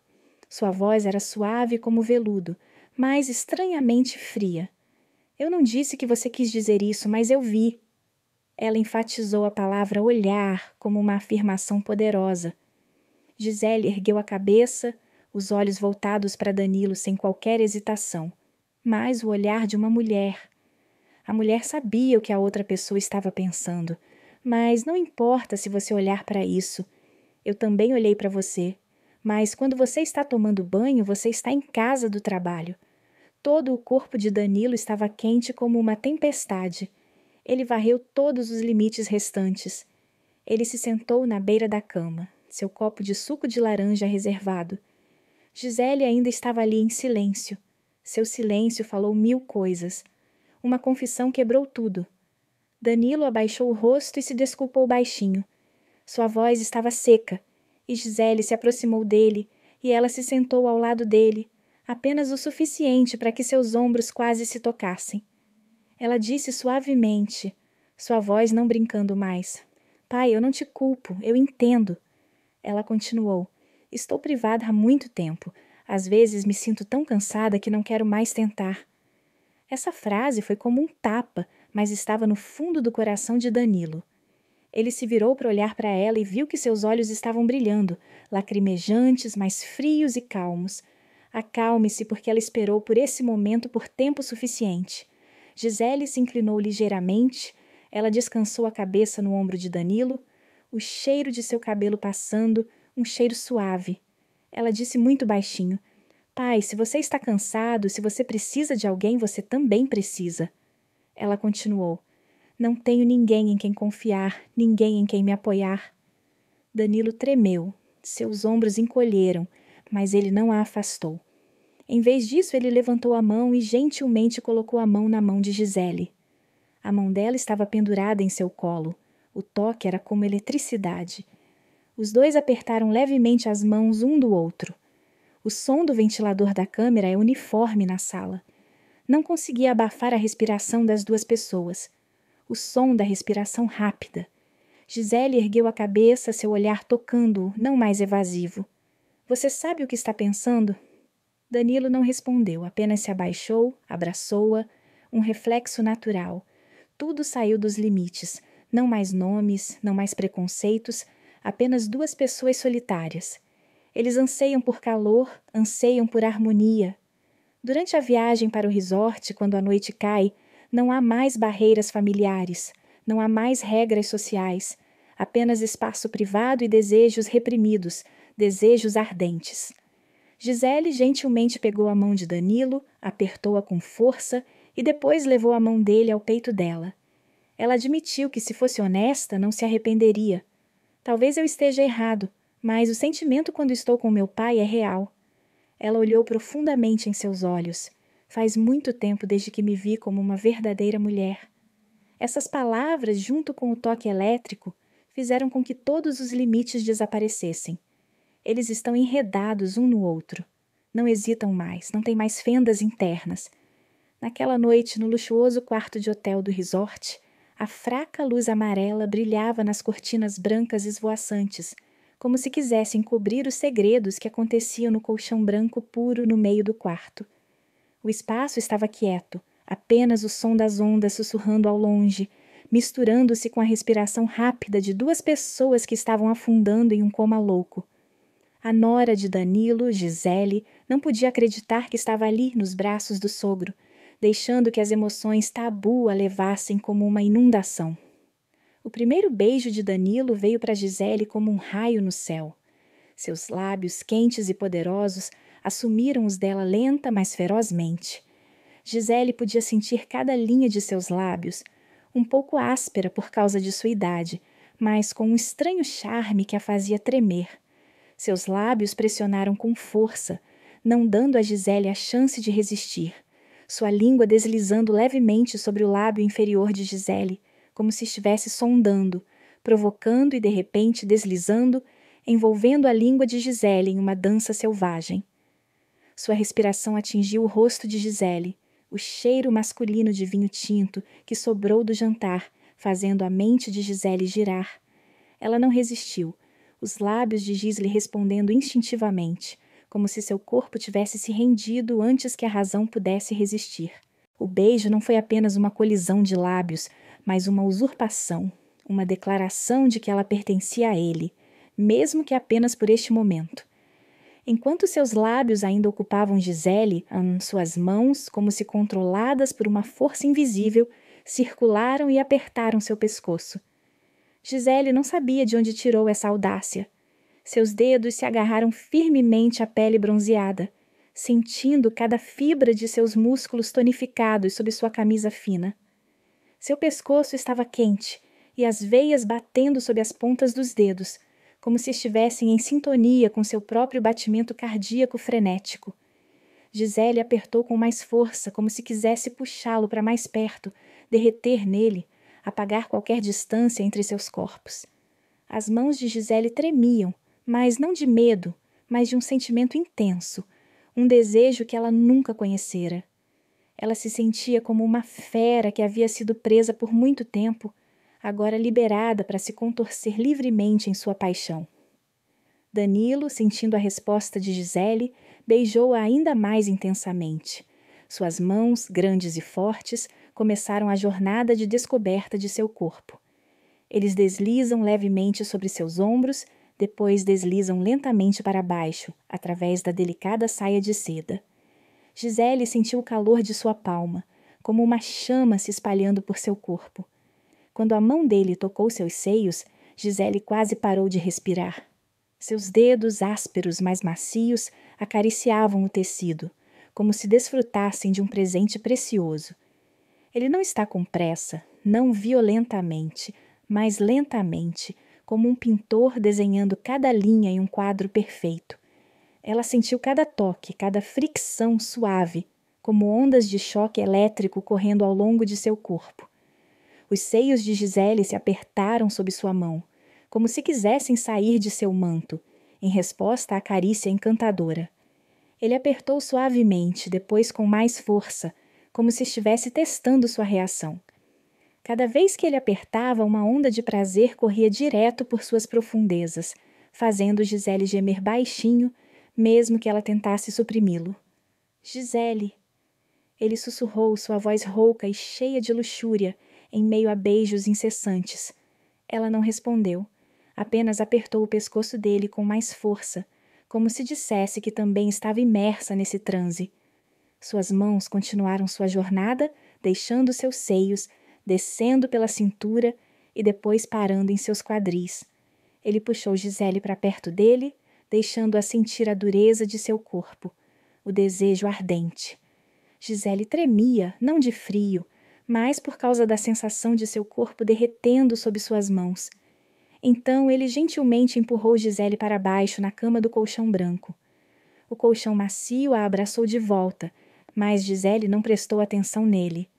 Sua voz era suave como veludo, mas estranhamente fria. Eu não disse que você quis dizer isso, mas eu vi. Ela enfatizou a palavra olhar como uma afirmação poderosa. Gisele ergueu a cabeça, os olhos voltados para Danilo sem qualquer hesitação, mas o olhar de uma mulher. A mulher sabia o que a outra pessoa estava pensando, mas não importa se você olhar para isso. Eu também olhei para você, mas quando você está tomando banho, você está em casa do trabalho. Todo o corpo de Danilo estava quente como uma tempestade. Ele varreu todos os limites restantes. Ele se sentou na beira da cama, seu copo de suco de laranja reservado. Gisele ainda estava ali em silêncio. Seu silêncio falou 1000 coisas. Uma confissão quebrou tudo. Danilo abaixou o rosto e se desculpou baixinho. Sua voz estava seca, e Gisele se aproximou dele, e ela se sentou ao lado dele, apenas o suficiente para que seus ombros quase se tocassem. Ela disse suavemente, sua voz não brincando mais. Pai, eu não te culpo, eu entendo. Ela continuou. Estou privada há muito tempo. Às vezes me sinto tão cansada que não quero mais tentar. Essa frase foi como um tapa, mas estava no fundo do coração de Danilo. Ele se virou para olhar para ela e viu que seus olhos estavam brilhando, lacrimejantes, mas frios e calmos. Acalme-se, porque ela esperou por esse momento por tempo suficiente. Gisele se inclinou ligeiramente, ela descansou a cabeça no ombro de Danilo, o cheiro de seu cabelo passando, um cheiro suave. Ela disse muito baixinho, Pai, se você está cansado, se você precisa de alguém, você também precisa. Ela continuou, não tenho ninguém em quem confiar, ninguém em quem me apoiar. Danilo tremeu, seus ombros encolheram, mas ele não a afastou. Em vez disso, ele levantou a mão e gentilmente colocou a mão na mão de Gisele. A mão dela estava pendurada em seu colo. O toque era como eletricidade. Os 2 apertaram levemente as mãos um do outro. O som do ventilador da câmera é uniforme na sala. Não conseguia abafar a respiração das 2 pessoas. o som da respiração rápida. Gisele ergueu a cabeça, seu olhar tocando-o, não mais evasivo. Você sabe o que está pensando? Danilo não respondeu, apenas se abaixou, abraçou-a, um reflexo natural. Tudo saiu dos limites, não mais nomes, não mais preconceitos, apenas duas pessoas solitárias. Eles anseiam por calor, anseiam por harmonia. Durante a viagem para o resort, quando a noite cai, não há mais barreiras familiares, não há mais regras sociais, apenas espaço privado e desejos reprimidos, desejos ardentes. Gisele gentilmente pegou a mão de Danilo, apertou-a com força e depois levou a mão dele ao peito dela. Ela admitiu que, se fosse honesta, não se arrependeria. Talvez eu esteja errado, mas o sentimento quando estou com meu pai é real. Ela olhou profundamente em seus olhos. Faz muito tempo desde que me vi como uma verdadeira mulher. Essas palavras, junto com o toque elétrico, fizeram com que todos os limites desaparecessem. Eles estão enredados um no outro. Não hesitam mais, não têm mais fendas internas. Naquela noite, no luxuoso quarto de hotel do resort, a fraca luz amarela brilhava nas cortinas brancas esvoaçantes, como se quisessem cobrir os segredos que aconteciam no colchão branco puro no meio do quarto. O espaço estava quieto, apenas o som das ondas sussurrando ao longe, misturando-se com a respiração rápida de duas pessoas que estavam afundando em um coma louco. A nora de Danilo, Gisele, não podia acreditar que estava ali nos braços do sogro, deixando que as emoções tabu a levassem como uma inundação. O primeiro beijo de Danilo veio para Gisele como um raio no céu. Seus lábios, quentes e poderosos, assumiram os dela lenta, mas ferozmente. Gisele podia sentir cada linha de seus lábios, um pouco áspera por causa de sua idade, mas com um estranho charme que a fazia tremer. Seus lábios pressionaram com força, não dando a Gisele a chance de resistir. Sua língua deslizando levemente sobre o lábio inferior de Gisele, como se estivesse sondando, provocando e de repente deslizando, envolvendo a língua de Gisele em uma dança selvagem. Sua respiração atingiu o rosto de Gisele, o cheiro masculino de vinho tinto que sobrou do jantar, fazendo a mente de Gisele girar. Ela não resistiu, os lábios de Gisele respondendo instintivamente, como se seu corpo tivesse se rendido antes que a razão pudesse resistir. O beijo não foi apenas uma colisão de lábios, mas uma usurpação, uma declaração de que ela pertencia a ele, mesmo que apenas por este momento. Enquanto seus lábios ainda ocupavam Gisele, suas mãos, como se controladas por uma força invisível, circularam e apertaram seu pescoço. Gisele não sabia de onde tirou essa audácia. Seus dedos se agarraram firmemente à pele bronzeada, sentindo cada fibra de seus músculos tonificados sob sua camisa fina. Seu pescoço estava quente e as veias batendo sob as pontas dos dedos, como se estivessem em sintonia com seu próprio batimento cardíaco frenético. Gisele apertou com mais força, como se quisesse puxá-lo para mais perto, derreter nele, apagar qualquer distância entre seus corpos. As mãos de Gisele tremiam, mas não de medo, mas de um sentimento intenso, um desejo que ela nunca conhecera. Ela se sentia como uma fera que havia sido presa por muito tempo, agora liberada para se contorcer livremente em sua paixão. Danilo, sentindo a resposta de Gisele, beijou-a ainda mais intensamente. Suas mãos, grandes e fortes, começaram a jornada de descoberta de seu corpo. Eles deslizam levemente sobre seus ombros, depois deslizam lentamente para baixo, através da delicada saia de seda. Gisele sentiu o calor de sua palma, como uma chama se espalhando por seu corpo. Quando a mão dele tocou seus seios, Gisele quase parou de respirar. Seus dedos ásperos, mas macios, acariciavam o tecido, como se desfrutassem de um presente precioso. Ele não está com pressa, não violentamente, mas lentamente, como um pintor desenhando cada linha em um quadro perfeito. Ela sentiu cada toque, cada fricção suave, como ondas de choque elétrico correndo ao longo de seu corpo. Os seios de Gisele se apertaram sob sua mão, como se quisessem sair de seu manto, em resposta à carícia encantadora. Ele apertou suavemente, depois com mais força, como se estivesse testando sua reação. Cada vez que ele apertava, uma onda de prazer corria direto por suas profundezas, fazendo Gisele gemer baixinho, mesmo que ela tentasse suprimi-lo. Gisele! Ele sussurrou, sua voz rouca e cheia de luxúria, em meio a beijos incessantes. Ela não respondeu, apenas apertou o pescoço dele com mais força, como se dissesse que também estava imersa nesse transe. Suas mãos continuaram sua jornada, deixando seus seios, descendo pela cintura e depois parando em seus quadris. Ele puxou Gisele para perto dele, deixando-a sentir a dureza de seu corpo, o desejo ardente. Gisele tremia, não de frio, mas por causa da sensação de seu corpo derretendo sob suas mãos. Então ele gentilmente empurrou Gisele para baixo na cama do colchão branco. O colchão macio a abraçou de volta, mas Gisele não prestou atenção nele.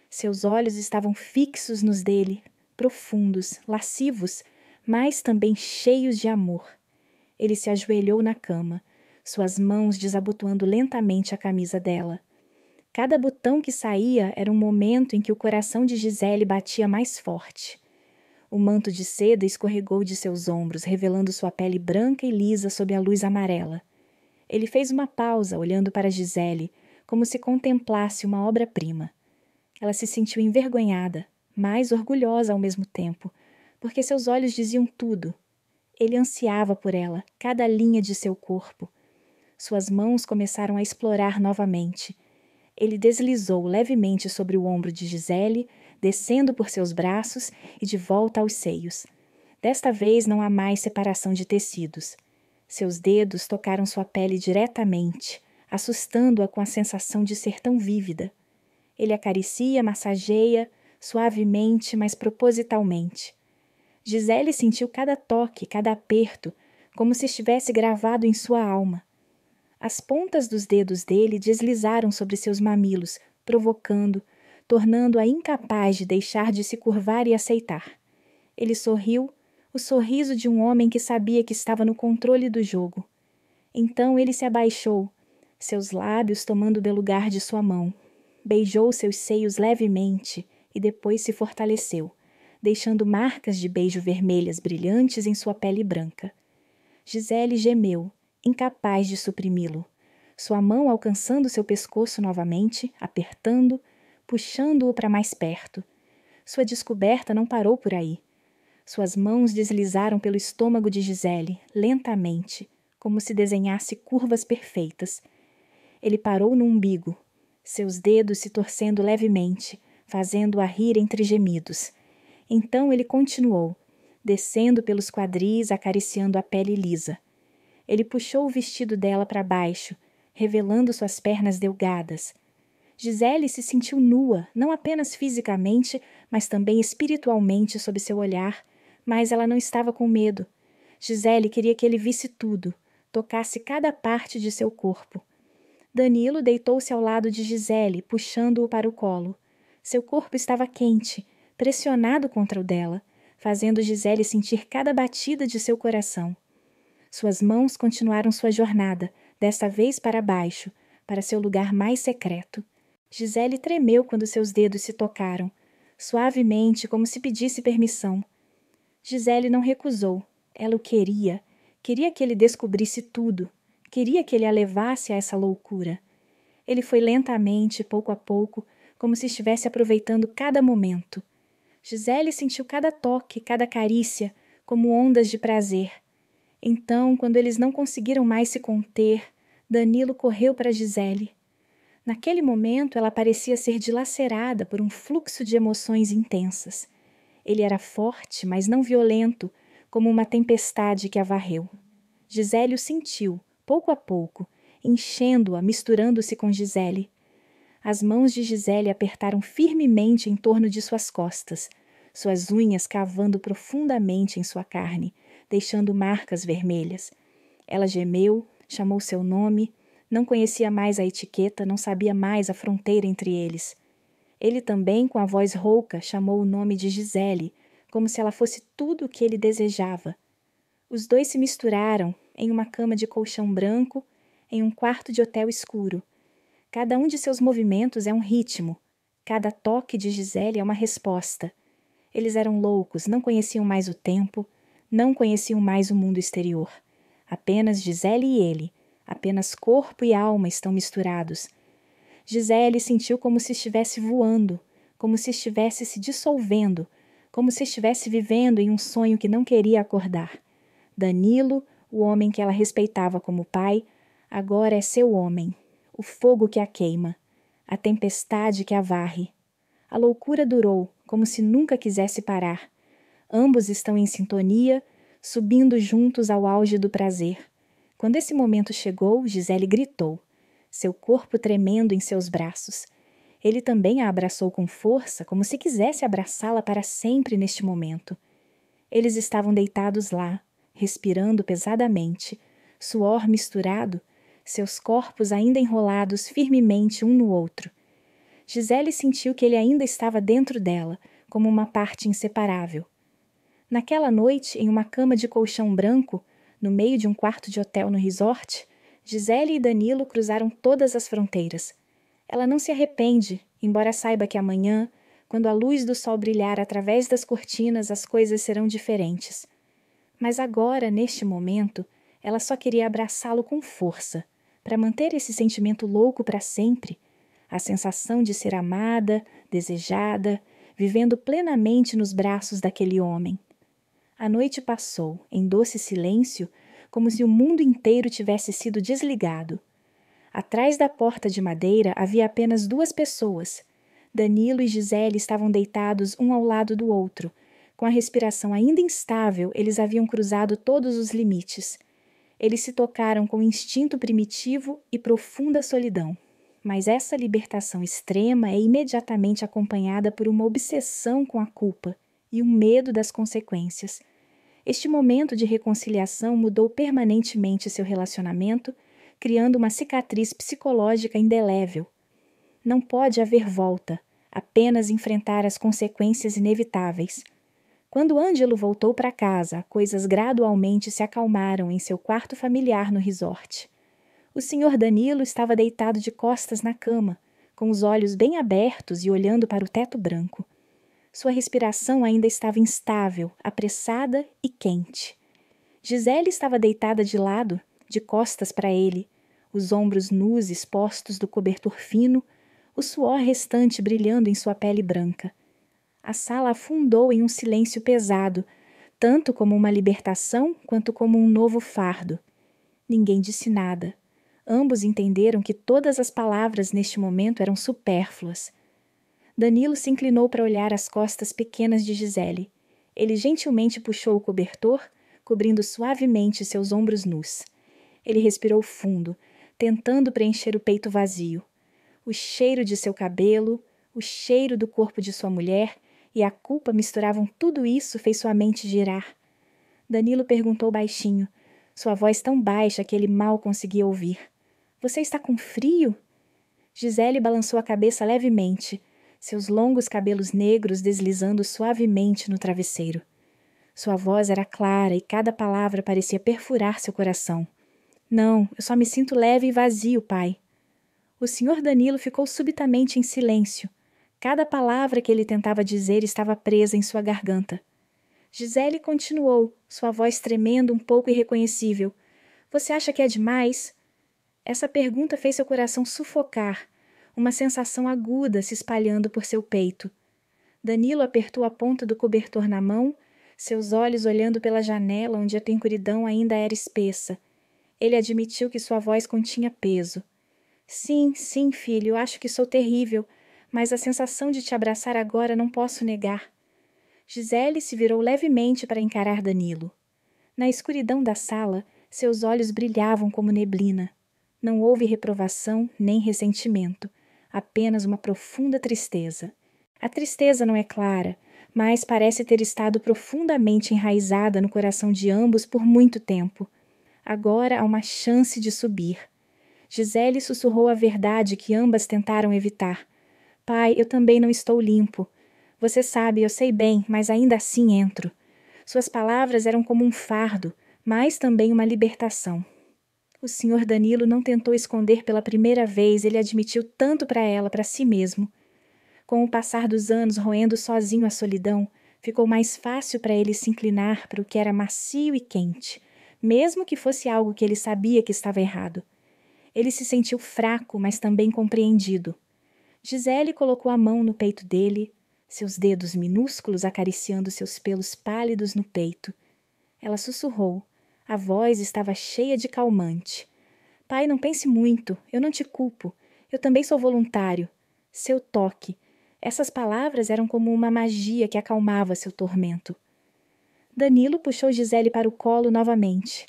Seus olhos estavam fixos nos dele, profundos, lascivos, mas também cheios de amor. Ele se ajoelhou na cama, suas mãos desabotoando lentamente a camisa dela. Cada botão que saía era um momento em que o coração de Gisele batia mais forte. O manto de seda escorregou de seus ombros, revelando sua pele branca e lisa sob a luz amarela. Ele fez uma pausa, olhando para Gisele, como se contemplasse uma obra-prima. Ela se sentiu envergonhada, mas orgulhosa ao mesmo tempo, porque seus olhos diziam tudo. Ele ansiava por ela, cada linha de seu corpo. Suas mãos começaram a explorar novamente. Ele deslizou levemente sobre o ombro de Gisele, descendo por seus braços e de volta aos seios. Desta vez não há mais separação de tecidos. Seus dedos tocaram sua pele diretamente, assustando-a com a sensação de ser tão vívida. Ele acaricia, massageia, suavemente, mas propositalmente. Gisele sentiu cada toque, cada aperto, como se estivesse gravado em sua alma. As pontas dos dedos dele deslizaram sobre seus mamilos, provocando, tornando-a incapaz de deixar de se curvar e aceitar. Ele sorriu, o sorriso de um homem que sabia que estava no controle do jogo. Então ele se abaixou, seus lábios tomando o lugar de sua mão. Beijou seus seios levemente e depois se fortaleceu, deixando marcas de beijo vermelhas brilhantes em sua pele branca. Gisele gemeu, incapaz de suprimi-lo. Sua mão alcançando seu pescoço novamente, apertando, puxando-o para mais perto. Sua descoberta não parou por aí. Suas mãos deslizaram pelo estômago de Gisele, lentamente, como se desenhasse curvas perfeitas. Ele parou no umbigo, seus dedos se torcendo levemente, fazendo-a rir entre gemidos. Então ele continuou, descendo pelos quadris, acariciando a pele lisa. Ele puxou o vestido dela para baixo, revelando suas pernas delgadas. Gisele se sentiu nua, não apenas fisicamente, mas também espiritualmente sob seu olhar, mas ela não estava com medo. Gisele queria que ele visse tudo, tocasse cada parte de seu corpo. Danilo deitou-se ao lado de Gisele, puxando-o para o colo. Seu corpo estava quente, pressionado contra o dela, fazendo Gisele sentir cada batida de seu coração. Suas mãos continuaram sua jornada, desta vez para baixo, para seu lugar mais secreto. Gisele tremeu quando seus dedos se tocaram, suavemente, como se pedisse permissão. Gisele não recusou. Ela o queria. Queria que ele descobrisse tudo. Queria que ele a levasse a essa loucura. Ele foi lentamente, pouco a pouco, como se estivesse aproveitando cada momento. Gisele sentiu cada toque, cada carícia, como ondas de prazer. Então, quando eles não conseguiram mais se conter, Danilo correu para Gisele. Naquele momento, ela parecia ser dilacerada por um fluxo de emoções intensas. Ele era forte, mas não violento, como uma tempestade que a varreu. Gisele o sentiu, pouco a pouco, enchendo-a, misturando-se com Gisele. As mãos de Gisele apertaram firmemente em torno de suas costas, suas unhas cavando profundamente em sua carne, deixando marcas vermelhas. Ela gemeu, chamou seu nome, não conhecia mais a etiqueta, não sabia mais a fronteira entre eles. Ele também, com a voz rouca, chamou o nome de Gisele, como se ela fosse tudo o que ele desejava. Os dois se misturaram em uma cama de colchão branco, em um quarto de hotel escuro. Cada um de seus movimentos é um ritmo. Cada toque de Gisele é uma resposta. Eles eram loucos, não conheciam mais o tempo, não conheciam mais o mundo exterior. Apenas Gisele e ele, apenas corpo e alma estão misturados. Gisele sentiu como se estivesse voando, como se estivesse se dissolvendo, como se estivesse vivendo em um sonho que não queria acordar. Danilo, o homem que ela respeitava como pai, agora é seu homem, o fogo que a queima, a tempestade que a varre. A loucura durou, como se nunca quisesse parar. Ambos estão em sintonia, subindo juntos ao auge do prazer. Quando esse momento chegou, Gisele gritou, seu corpo tremendo em seus braços. Ele também a abraçou com força, como se quisesse abraçá-la para sempre neste momento. Eles estavam deitados lá, respirando pesadamente, suor misturado, seus corpos ainda enrolados firmemente um no outro. Gisele sentiu que ele ainda estava dentro dela, como uma parte inseparável. Naquela noite, em uma cama de colchão branco, no meio de um quarto de hotel no resort, Gisele e Danilo cruzaram todas as fronteiras. Ela não se arrepende, embora saiba que amanhã, quando a luz do sol brilhar através das cortinas, as coisas serão diferentes. Mas agora, neste momento, ela só queria abraçá-lo com força, para manter esse sentimento louco para sempre, a sensação de ser amada, desejada, vivendo plenamente nos braços daquele homem. A noite passou, em doce silêncio, como se o mundo inteiro tivesse sido desligado. Atrás da porta de madeira havia apenas 2 pessoas. Danilo e Gisele estavam deitados um ao lado do outro. Com a respiração ainda instável, eles haviam cruzado todos os limites. Eles se tocaram com instinto primitivo e profunda solidão. Mas essa libertação extrema é imediatamente acompanhada por uma obsessão com a culpa e um medo das consequências. Este momento de reconciliação mudou permanentemente seu relacionamento, criando uma cicatriz psicológica indelével. Não pode haver volta, apenas enfrentar as consequências inevitáveis. Quando Ângelo voltou para casa, coisas gradualmente se acalmaram em seu quarto familiar no resort. O senhor Danilo estava deitado de costas na cama, com os olhos bem abertos e olhando para o teto branco. Sua respiração ainda estava instável, apressada e quente. Gisele estava deitada de lado, de costas para ele, os ombros nus expostos do cobertor fino, o suor restante brilhando em sua pele branca. A sala afundou em um silêncio pesado, tanto como uma libertação quanto como um novo fardo. Ninguém disse nada. Ambos entenderam que todas as palavras neste momento eram supérfluas. Danilo se inclinou para olhar as costas pequenas de Gisele. Ele gentilmente puxou o cobertor, cobrindo suavemente seus ombros nus. Ele respirou fundo, tentando preencher o peito vazio. O cheiro de seu cabelo, o cheiro do corpo de sua mulher e a culpa misturavam tudo isso, fez sua mente girar. Danilo perguntou baixinho, sua voz tão baixa que ele mal conseguia ouvir. Você está com frio? Gisele balançou a cabeça levemente, seus longos cabelos negros deslizando suavemente no travesseiro. Sua voz era clara e cada palavra parecia perfurar seu coração. Não, eu só me sinto leve e vazio, pai. O senhor Danilo ficou subitamente em silêncio. Cada palavra que ele tentava dizer estava presa em sua garganta. Gisele continuou, sua voz tremendo um pouco irreconhecível. Você acha que é demais? Essa pergunta fez seu coração sufocar, uma sensação aguda se espalhando por seu peito. Danilo apertou a ponta do cobertor na mão, seus olhos olhando pela janela onde a escuridão ainda era espessa. Ele admitiu que sua voz continha peso. Sim, filho, acho que sou terrível, mas a sensação de te abraçar agora não posso negar. Gisele se virou levemente para encarar Danilo. Na escuridão da sala, seus olhos brilhavam como neblina. Não houve reprovação nem ressentimento, apenas uma profunda tristeza. A tristeza não é clara, mas parece ter estado profundamente enraizada no coração de ambos por muito tempo. Agora há uma chance de subir. Gisele sussurrou a verdade que ambas tentaram evitar. Pai, eu também não estou limpo. Você sabe, eu sei bem, mas ainda assim entro. Suas palavras eram como um fardo, mas também uma libertação. O senhor Danilo não tentou esconder pela primeira vez, ele admitiu tanto para ela, para si mesmo. Com o passar dos anos roendo sozinho a solidão, ficou mais fácil para ele se inclinar para o que era macio e quente, mesmo que fosse algo que ele sabia que estava errado. Ele se sentiu fraco, mas também compreendido. Gisele colocou a mão no peito dele, seus dedos minúsculos acariciando seus pelos pálidos no peito. Ela sussurrou. A voz estava cheia de calmante. Pai, não pense muito, eu não te culpo. Eu também sou voluntário. Seu toque. Essas palavras eram como uma magia que acalmava seu tormento. Danilo puxou Gisele para o colo novamente.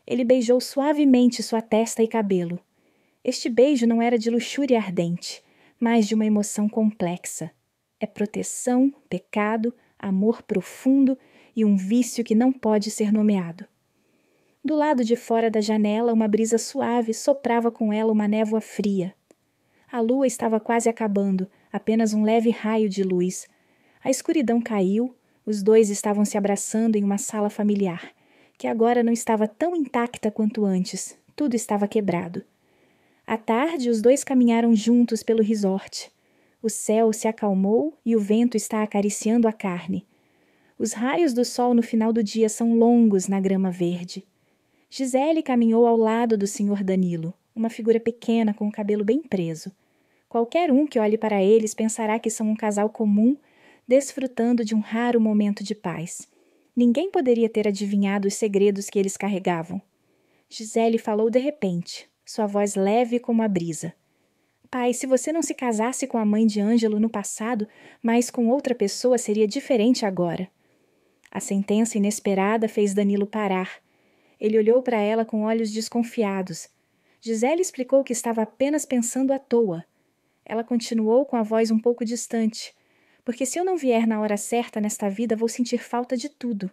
Ele beijou suavemente sua testa e cabelo. Este beijo não era de luxúria ardente, mas de uma emoção complexa. É proteção, pecado, amor profundo e um vício que não pode ser nomeado. Do lado de fora da janela, uma brisa suave soprava com ela uma névoa fria. A lua estava quase acabando, apenas um leve raio de luz. A escuridão caiu, os dois estavam se abraçando em uma sala familiar, que agora não estava tão intacta quanto antes, tudo estava quebrado. À tarde, os dois caminharam juntos pelo resort. O céu se acalmou e o vento está acariciando a carne. Os raios do sol no final do dia são longos na grama verde. Gisele caminhou ao lado do Sr. Danilo, uma figura pequena com o cabelo bem preso. Qualquer um que olhe para eles pensará que são um casal comum, desfrutando de um raro momento de paz. Ninguém poderia ter adivinhado os segredos que eles carregavam. Gisele falou de repente, sua voz leve como a brisa. Pai, se você não se casasse com a mãe de Ângelo no passado, mas com outra pessoa seria diferente agora. A sentença inesperada fez Danilo parar. Ele olhou para ela com olhos desconfiados. Gisele explicou que estava apenas pensando à toa. Ela continuou com a voz um pouco distante. Porque se eu não vier na hora certa nesta vida, vou sentir falta de tudo.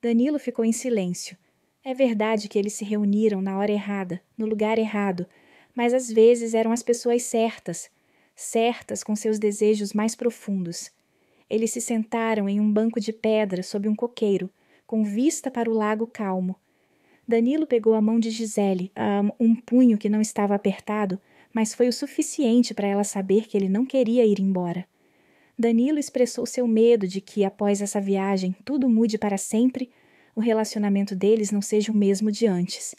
Danilo ficou em silêncio. É verdade que eles se reuniram na hora errada, no lugar errado, mas às vezes eram as pessoas certas, certas com seus desejos mais profundos. Eles se sentaram em um banco de pedra sob um coqueiro, com vista para o lago calmo. Danilo pegou a mão de Gisele, um punho que não estava apertado, mas foi o suficiente para ela saber que ele não queria ir embora. Danilo expressou seu medo de que, após essa viagem, tudo mude para sempre, o relacionamento deles não seja o mesmo de antes.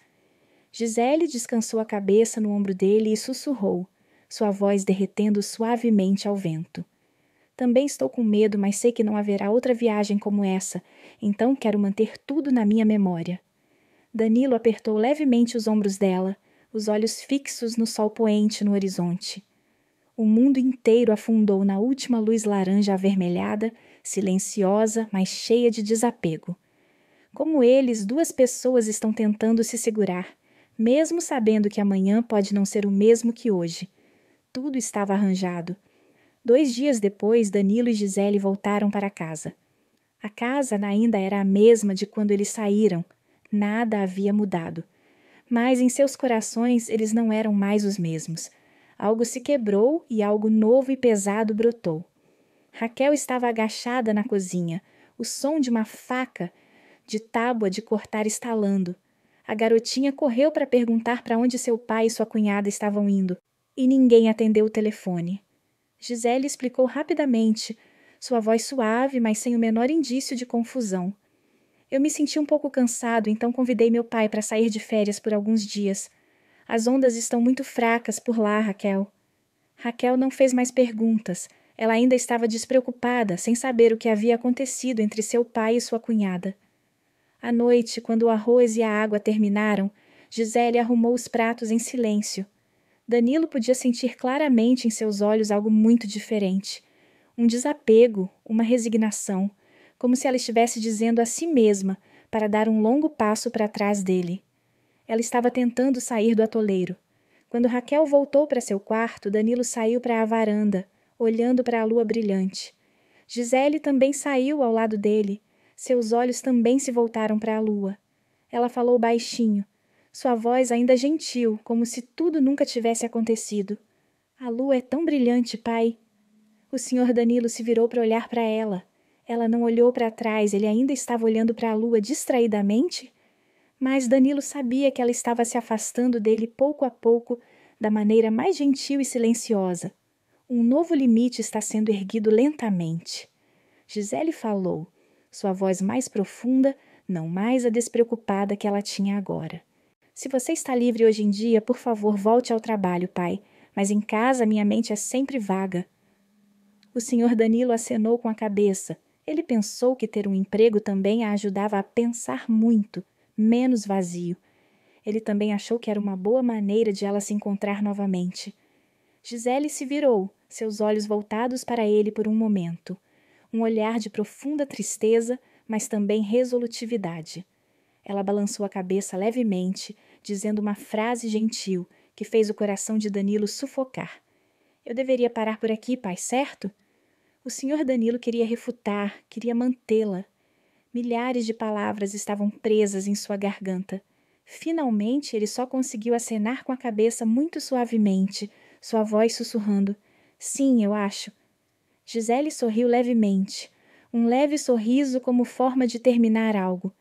Gisele descansou a cabeça no ombro dele e sussurrou, sua voz derretendo suavemente ao vento. Também estou com medo, mas sei que não haverá outra viagem como essa, então quero manter tudo na minha memória. Danilo apertou levemente os ombros dela, os olhos fixos no sol poente no horizonte. O mundo inteiro afundou na última luz laranja avermelhada, silenciosa, mas cheia de desapego. Como eles, duas pessoas estão tentando se segurar, mesmo sabendo que amanhã pode não ser o mesmo que hoje. Tudo estava arranjado. 2 dias depois, Danilo e Gisele voltaram para casa. A casa ainda era a mesma de quando eles saíram. Nada havia mudado. Mas em seus corações eles não eram mais os mesmos. Algo se quebrou e algo novo e pesado brotou. Raquel estava agachada na cozinha, o som de uma faca de tábua de cortar estalando. A garotinha correu para perguntar para onde seu pai e sua cunhada estavam indo, e ninguém atendeu o telefone. Gisele explicou rapidamente, sua voz suave, mas sem o menor indício de confusão. Eu me senti um pouco cansado, então convidei meu pai para sair de férias por alguns dias. As ondas estão muito fracas por lá, Raquel. Raquel não fez mais perguntas. Ela ainda estava despreocupada, sem saber o que havia acontecido entre seu pai e sua cunhada. À noite, quando o arroz e a água terminaram, Gisele arrumou os pratos em silêncio. Danilo podia sentir claramente em seus olhos algo muito diferente. Um desapego, uma resignação, como se ela estivesse dizendo a si mesma para dar um longo passo para trás dele. Ela estava tentando sair do atoleiro. Quando Raquel voltou para seu quarto, Danilo saiu para a varanda, olhando para a lua brilhante. Gisele também saiu ao lado dele. Seus olhos também se voltaram para a lua. Ela falou baixinho, sua voz ainda gentil, como se tudo nunca tivesse acontecido. A lua é tão brilhante, pai. O Sr. Danilo se virou para olhar para ela. Ela não olhou para trás, ele ainda estava olhando para a lua distraidamente? Mas Danilo sabia que ela estava se afastando dele pouco a pouco, da maneira mais gentil e silenciosa. Um novo limite está sendo erguido lentamente. Gisele falou, sua voz mais profunda, não mais a despreocupada que ela tinha agora. Se você está livre hoje em dia, por favor, volte ao trabalho, pai. Mas em casa minha mente é sempre vaga. O senhor Danilo acenou com a cabeça. Ele pensou que ter um emprego também a ajudava a pensar muito, menos vazio. Ele também achou que era uma boa maneira de ela se encontrar novamente. Gisele se virou, seus olhos voltados para ele por um momento. Um olhar de profunda tristeza, mas também resolutividade. Ela balançou a cabeça levemente, dizendo uma frase gentil que fez o coração de Danilo sufocar. Eu deveria parar por aqui, pai, certo? O senhor Danilo queria refutar, queria mantê-la. Milhares de palavras estavam presas em sua garganta. Finalmente, ele só conseguiu acenar com a cabeça muito suavemente, sua voz sussurrando. Sim, eu acho. Gisele sorriu levemente. Um leve sorriso como forma de terminar algo.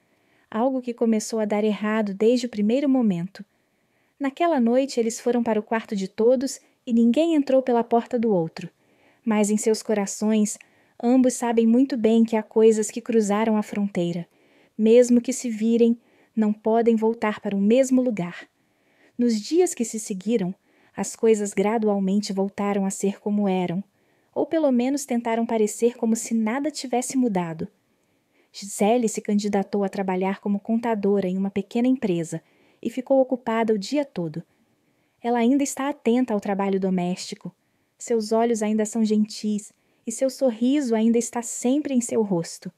Algo que começou a dar errado desde o primeiro momento. Naquela noite, eles foram para o quarto de todos e ninguém entrou pela porta do outro. Mas em seus corações, ambos sabem muito bem que há coisas que cruzaram a fronteira. Mesmo que se virem, não podem voltar para o mesmo lugar. Nos dias que se seguiram, as coisas gradualmente voltaram a ser como eram, ou pelo menos tentaram parecer como se nada tivesse mudado. Gisele se candidatou a trabalhar como contadora em uma pequena empresa e ficou ocupada o dia todo. Ela ainda está atenta ao trabalho doméstico. Seus olhos ainda são gentis e seu sorriso ainda está sempre em seu rosto.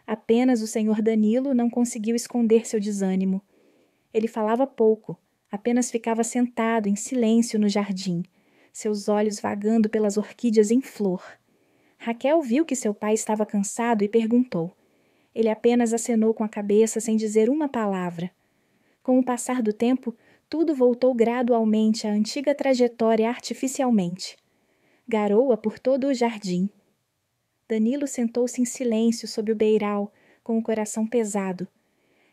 Apenas o senhor Danilo não conseguiu esconder seu desânimo. Ele falava pouco, apenas ficava sentado em silêncio no jardim, seus olhos vagando pelas orquídeas em flor. Raquel viu que seu pai estava cansado e perguntou. Ele apenas acenou com a cabeça sem dizer uma palavra. Com o passar do tempo, tudo voltou gradualmente à antiga trajetória artificialmente. Garoa por todo o jardim. Danilo sentou-se em silêncio sob o beiral, com o coração pesado.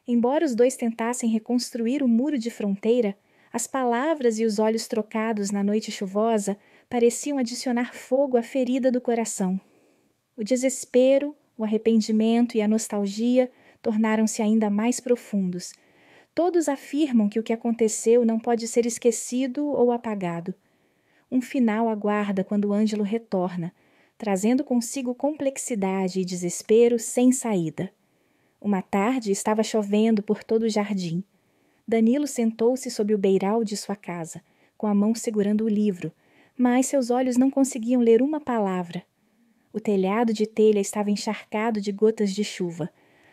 Embora os dois tentassem reconstruir o muro de fronteira, as palavras e os olhos trocados na noite chuvosa pareciam adicionar fogo à ferida do coração. O desespero, o arrependimento e a nostalgia tornaram-se ainda mais profundos. Todos afirmam que o que aconteceu não pode ser esquecido ou apagado. Um final aguarda quando Ângelo retorna, trazendo consigo complexidade e desespero sem saída. Uma tarde estava chovendo por todo o jardim. Danilo sentou-se sob o beiral de sua casa, com a mão segurando o livro, mas seus olhos não conseguiam ler uma palavra. O telhado de telha estava encharcado de gotas de chuva.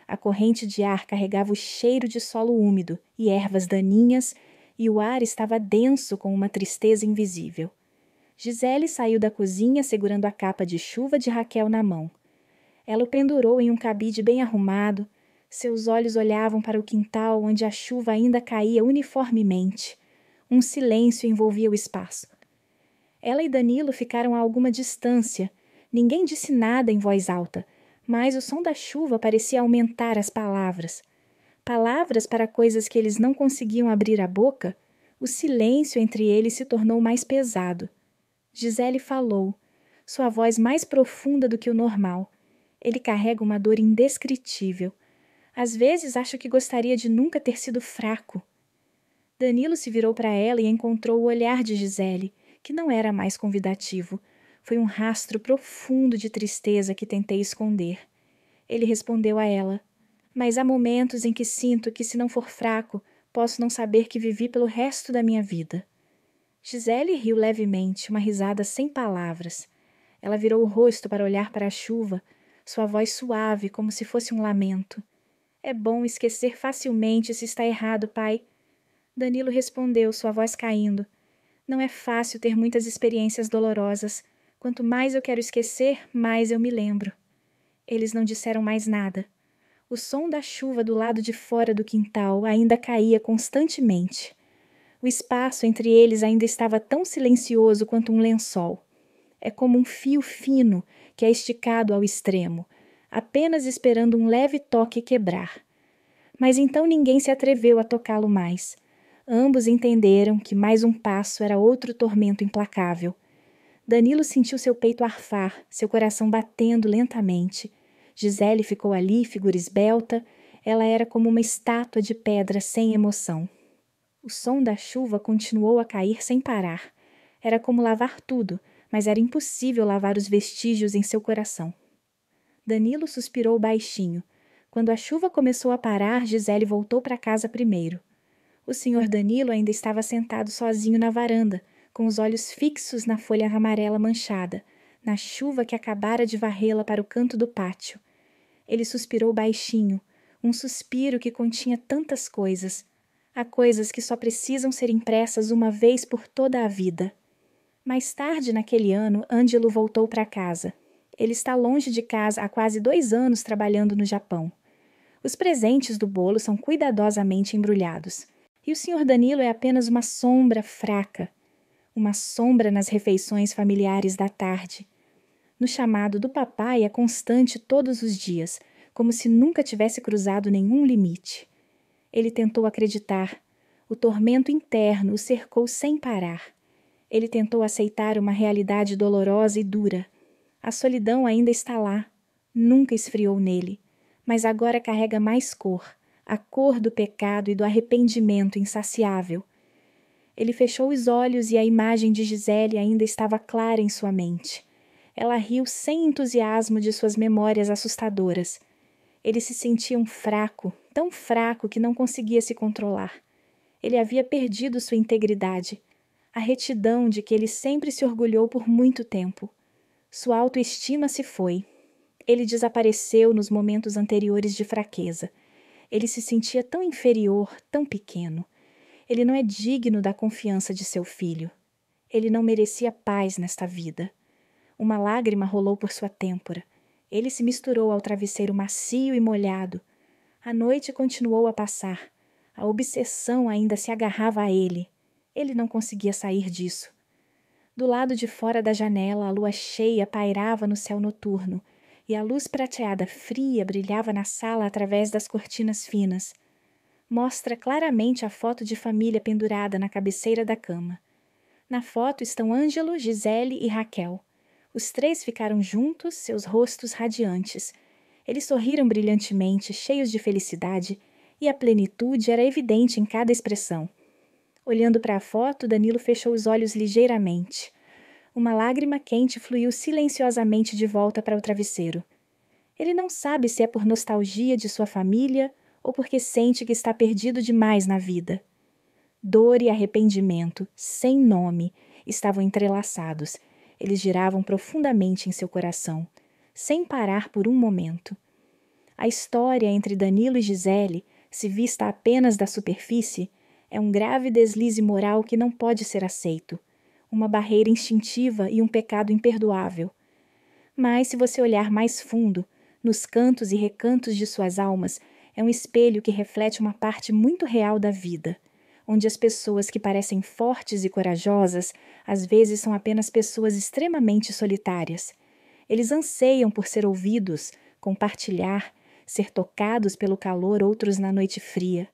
A corrente de ar carregava o cheiro de solo úmido e ervas daninhas, e o ar estava denso com uma tristeza invisível. Gisele saiu da cozinha segurando a capa de chuva de Raquel na mão. Ela o pendurou em um cabide bem arrumado. Seus olhos olhavam para o quintal onde a chuva ainda caía uniformemente. Um silêncio envolvia o espaço. Ela e Danilo ficaram a alguma distância. Ninguém disse nada em voz alta, mas o som da chuva parecia aumentar as palavras. Palavras para coisas que eles não conseguiam abrir a boca. O silêncio entre eles se tornou mais pesado. Gisele falou, sua voz mais profunda do que o normal. Ele carrega uma dor indescritível. Às vezes acho que gostaria de nunca ter sido fraco. Danilo se virou para ela e encontrou o olhar de Gisele, que não era mais convidativo. Foi um rastro profundo de tristeza que tentei esconder. Ele respondeu a ela, mas há momentos em que sinto que, se não for fraco, posso não saber que vivi pelo resto da minha vida. Gisele riu levemente, uma risada sem palavras. Ela virou o rosto para olhar para a chuva, sua voz suave como se fosse um lamento. É bom esquecer facilmente se está errado, pai. Danilo respondeu, sua voz caindo. Não é fácil ter muitas experiências dolorosas. Quanto mais eu quero esquecer, mais eu me lembro. Eles não disseram mais nada. O som da chuva do lado de fora do quintal ainda caía constantemente. O espaço entre eles ainda estava tão silencioso quanto um lençol. É como um fio fino que é esticado ao extremo, apenas esperando um leve toque quebrar. Mas então ninguém se atreveu a tocá-lo mais. Ambos entenderam que mais um passo era outro tormento implacável. Danilo sentiu seu peito arfar, seu coração batendo lentamente. Gisele ficou ali, figura esbelta. Ela era como uma estátua de pedra sem emoção. O som da chuva continuou a cair sem parar. Era como lavar tudo, mas era impossível lavar os vestígios em seu coração. Danilo suspirou baixinho. Quando a chuva começou a parar, Gisele voltou para casa primeiro. O senhor Danilo ainda estava sentado sozinho na varanda, com os olhos fixos na folha amarela manchada, na chuva que acabara de varrê-la para o canto do pátio. Ele suspirou baixinho, um suspiro que continha tantas coisas. Há coisas que só precisam ser impressas uma vez por toda a vida. Mais tarde, naquele ano, Ângelo voltou para casa. Ele está longe de casa há quase 2 anos trabalhando no Japão. Os presentes do bolo são cuidadosamente embrulhados. E o senhor Danilo é apenas uma sombra fraca. Uma sombra nas refeições familiares da tarde. No chamado do papai é constante todos os dias, como se nunca tivesse cruzado nenhum limite. Ele tentou acreditar. O tormento interno o cercou sem parar. Ele tentou aceitar uma realidade dolorosa e dura. A solidão ainda está lá. Nunca esfriou nele. Mas agora carrega mais cor. A cor do pecado e do arrependimento insaciável. Ele fechou os olhos e a imagem de Gisele ainda estava clara em sua mente. Ela riu sem entusiasmo de suas memórias assustadoras. Ele se sentia um fraco, tão fraco que não conseguia se controlar. Ele havia perdido sua integridade, a retidão de que ele sempre se orgulhou por muito tempo. Sua autoestima se foi. Ele desapareceu nos momentos anteriores de fraqueza. Ele se sentia tão inferior, tão pequeno. Ele não é digno da confiança de seu filho. Ele não merecia paz nesta vida. Uma lágrima rolou por sua têmpora. Ele se misturou ao travesseiro macio e molhado. A noite continuou a passar. A obsessão ainda se agarrava a ele. Ele não conseguia sair disso. Do lado de fora da janela, a lua cheia pairava no céu noturno, e a luz prateada fria brilhava na sala através das cortinas finas. Mostra claramente a foto de família pendurada na cabeceira da cama. Na foto estão Ângelo, Gisele e Raquel. Os 3 ficaram juntos, seus rostos radiantes. Eles sorriram brilhantemente, cheios de felicidade, e a plenitude era evidente em cada expressão. Olhando para a foto, Danilo fechou os olhos ligeiramente. Uma lágrima quente fluiu silenciosamente de volta para o travesseiro. Ele não sabe se é por nostalgia de sua família ou porque sente que está perdido demais na vida. Dor e arrependimento, sem nome, estavam entrelaçados. Eles giravam profundamente em seu coração, sem parar por um momento. A história entre Danilo e Gisele, se vista apenas da superfície, é um grave deslize moral que não pode ser aceito, uma barreira instintiva e um pecado imperdoável. Mas, se você olhar mais fundo, nos cantos e recantos de suas almas, é um espelho que reflete uma parte muito real da vida, onde as pessoas que parecem fortes e corajosas, às vezes são apenas pessoas extremamente solitárias. Eles anseiam por ser ouvidos, compartilhar, ser tocados pelo calor outros na noite fria.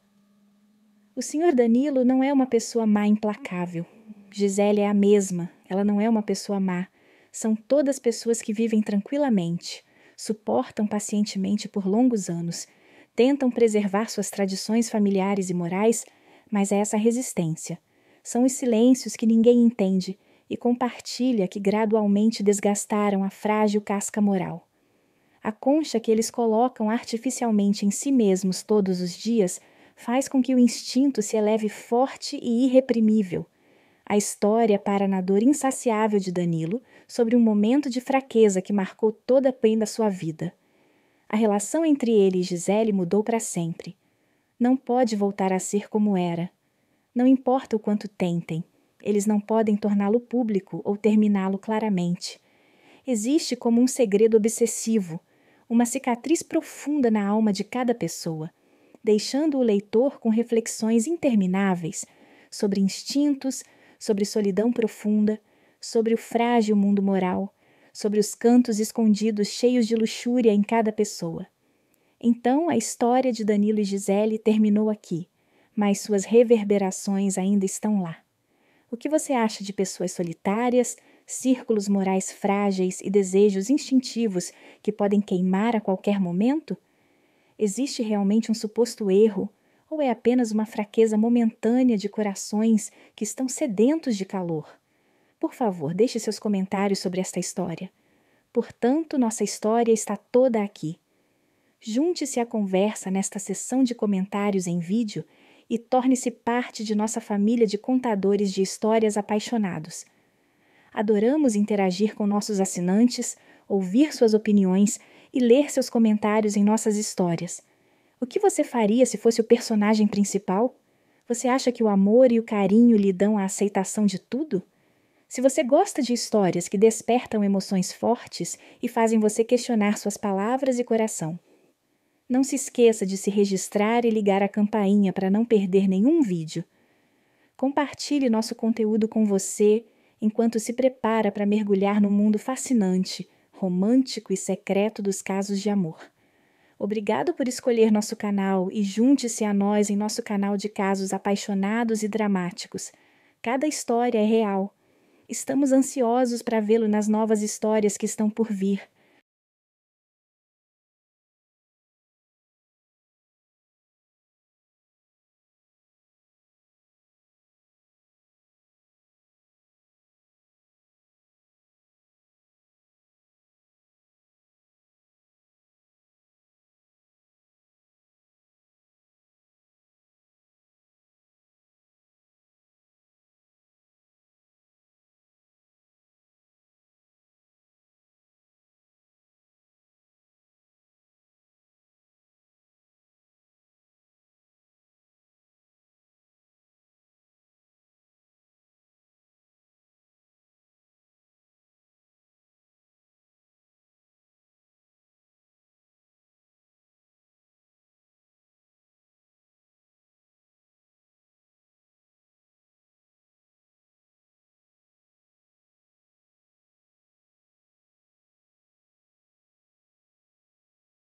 O senhor Danilo não é uma pessoa má implacável. Gisele é a mesma, ela não é uma pessoa má. São todas pessoas que vivem tranquilamente, suportam pacientemente por longos anos, tentam preservar suas tradições familiares e morais, mas é essa resistência. São os silêncios que ninguém entende e compartilha que gradualmente desgastaram a frágil casca moral. A concha que eles colocam artificialmente em si mesmos todos os dias faz com que o instinto se eleve forte e irreprimível. A história para na dor insaciável de Danilo sobre um momento de fraqueza que marcou toda a PEN da sua vida. A relação entre ele e Gisele mudou para sempre. Não pode voltar a ser como era. Não importa o quanto tentem, eles não podem torná-lo público ou terminá-lo claramente. Existe como um segredo obsessivo, uma cicatriz profunda na alma de cada pessoa, deixando o leitor com reflexões intermináveis sobre instintos, sobre solidão profunda, sobre o frágil mundo moral, sobre os cantos escondidos cheios de luxúria em cada pessoa. Então, a história de Danilo e Gisele terminou aqui, mas suas reverberações ainda estão lá. O que você acha de pessoas solitárias, círculos morais frágeis e desejos instintivos que podem queimar a qualquer momento? Existe realmente um suposto erro, ou é apenas uma fraqueza momentânea de corações que estão sedentos de calor? Por favor, deixe seus comentários sobre esta história. Portanto, nossa história está toda aqui. Junte-se à conversa nesta sessão de comentários em vídeo e torne-se parte de nossa família de contadores de histórias apaixonados. Adoramos interagir com nossos assinantes, ouvir suas opiniões e ler seus comentários em nossas histórias. O que você faria se fosse o personagem principal? Você acha que o amor e o carinho lhe dão a aceitação de tudo? Se você gosta de histórias que despertam emoções fortes e fazem você questionar suas palavras e coração, não se esqueça de se registrar e ligar a campainha para não perder nenhum vídeo. Compartilhe nosso conteúdo com você enquanto se prepara para mergulhar no mundo fascinante, romântico e secreto dos casos de amor. Obrigado por escolher nosso canal e junte-se a nós em nosso canal de casos apaixonados e dramáticos. Cada história é real. Estamos ansiosos para vê-lo nas novas histórias que estão por vir.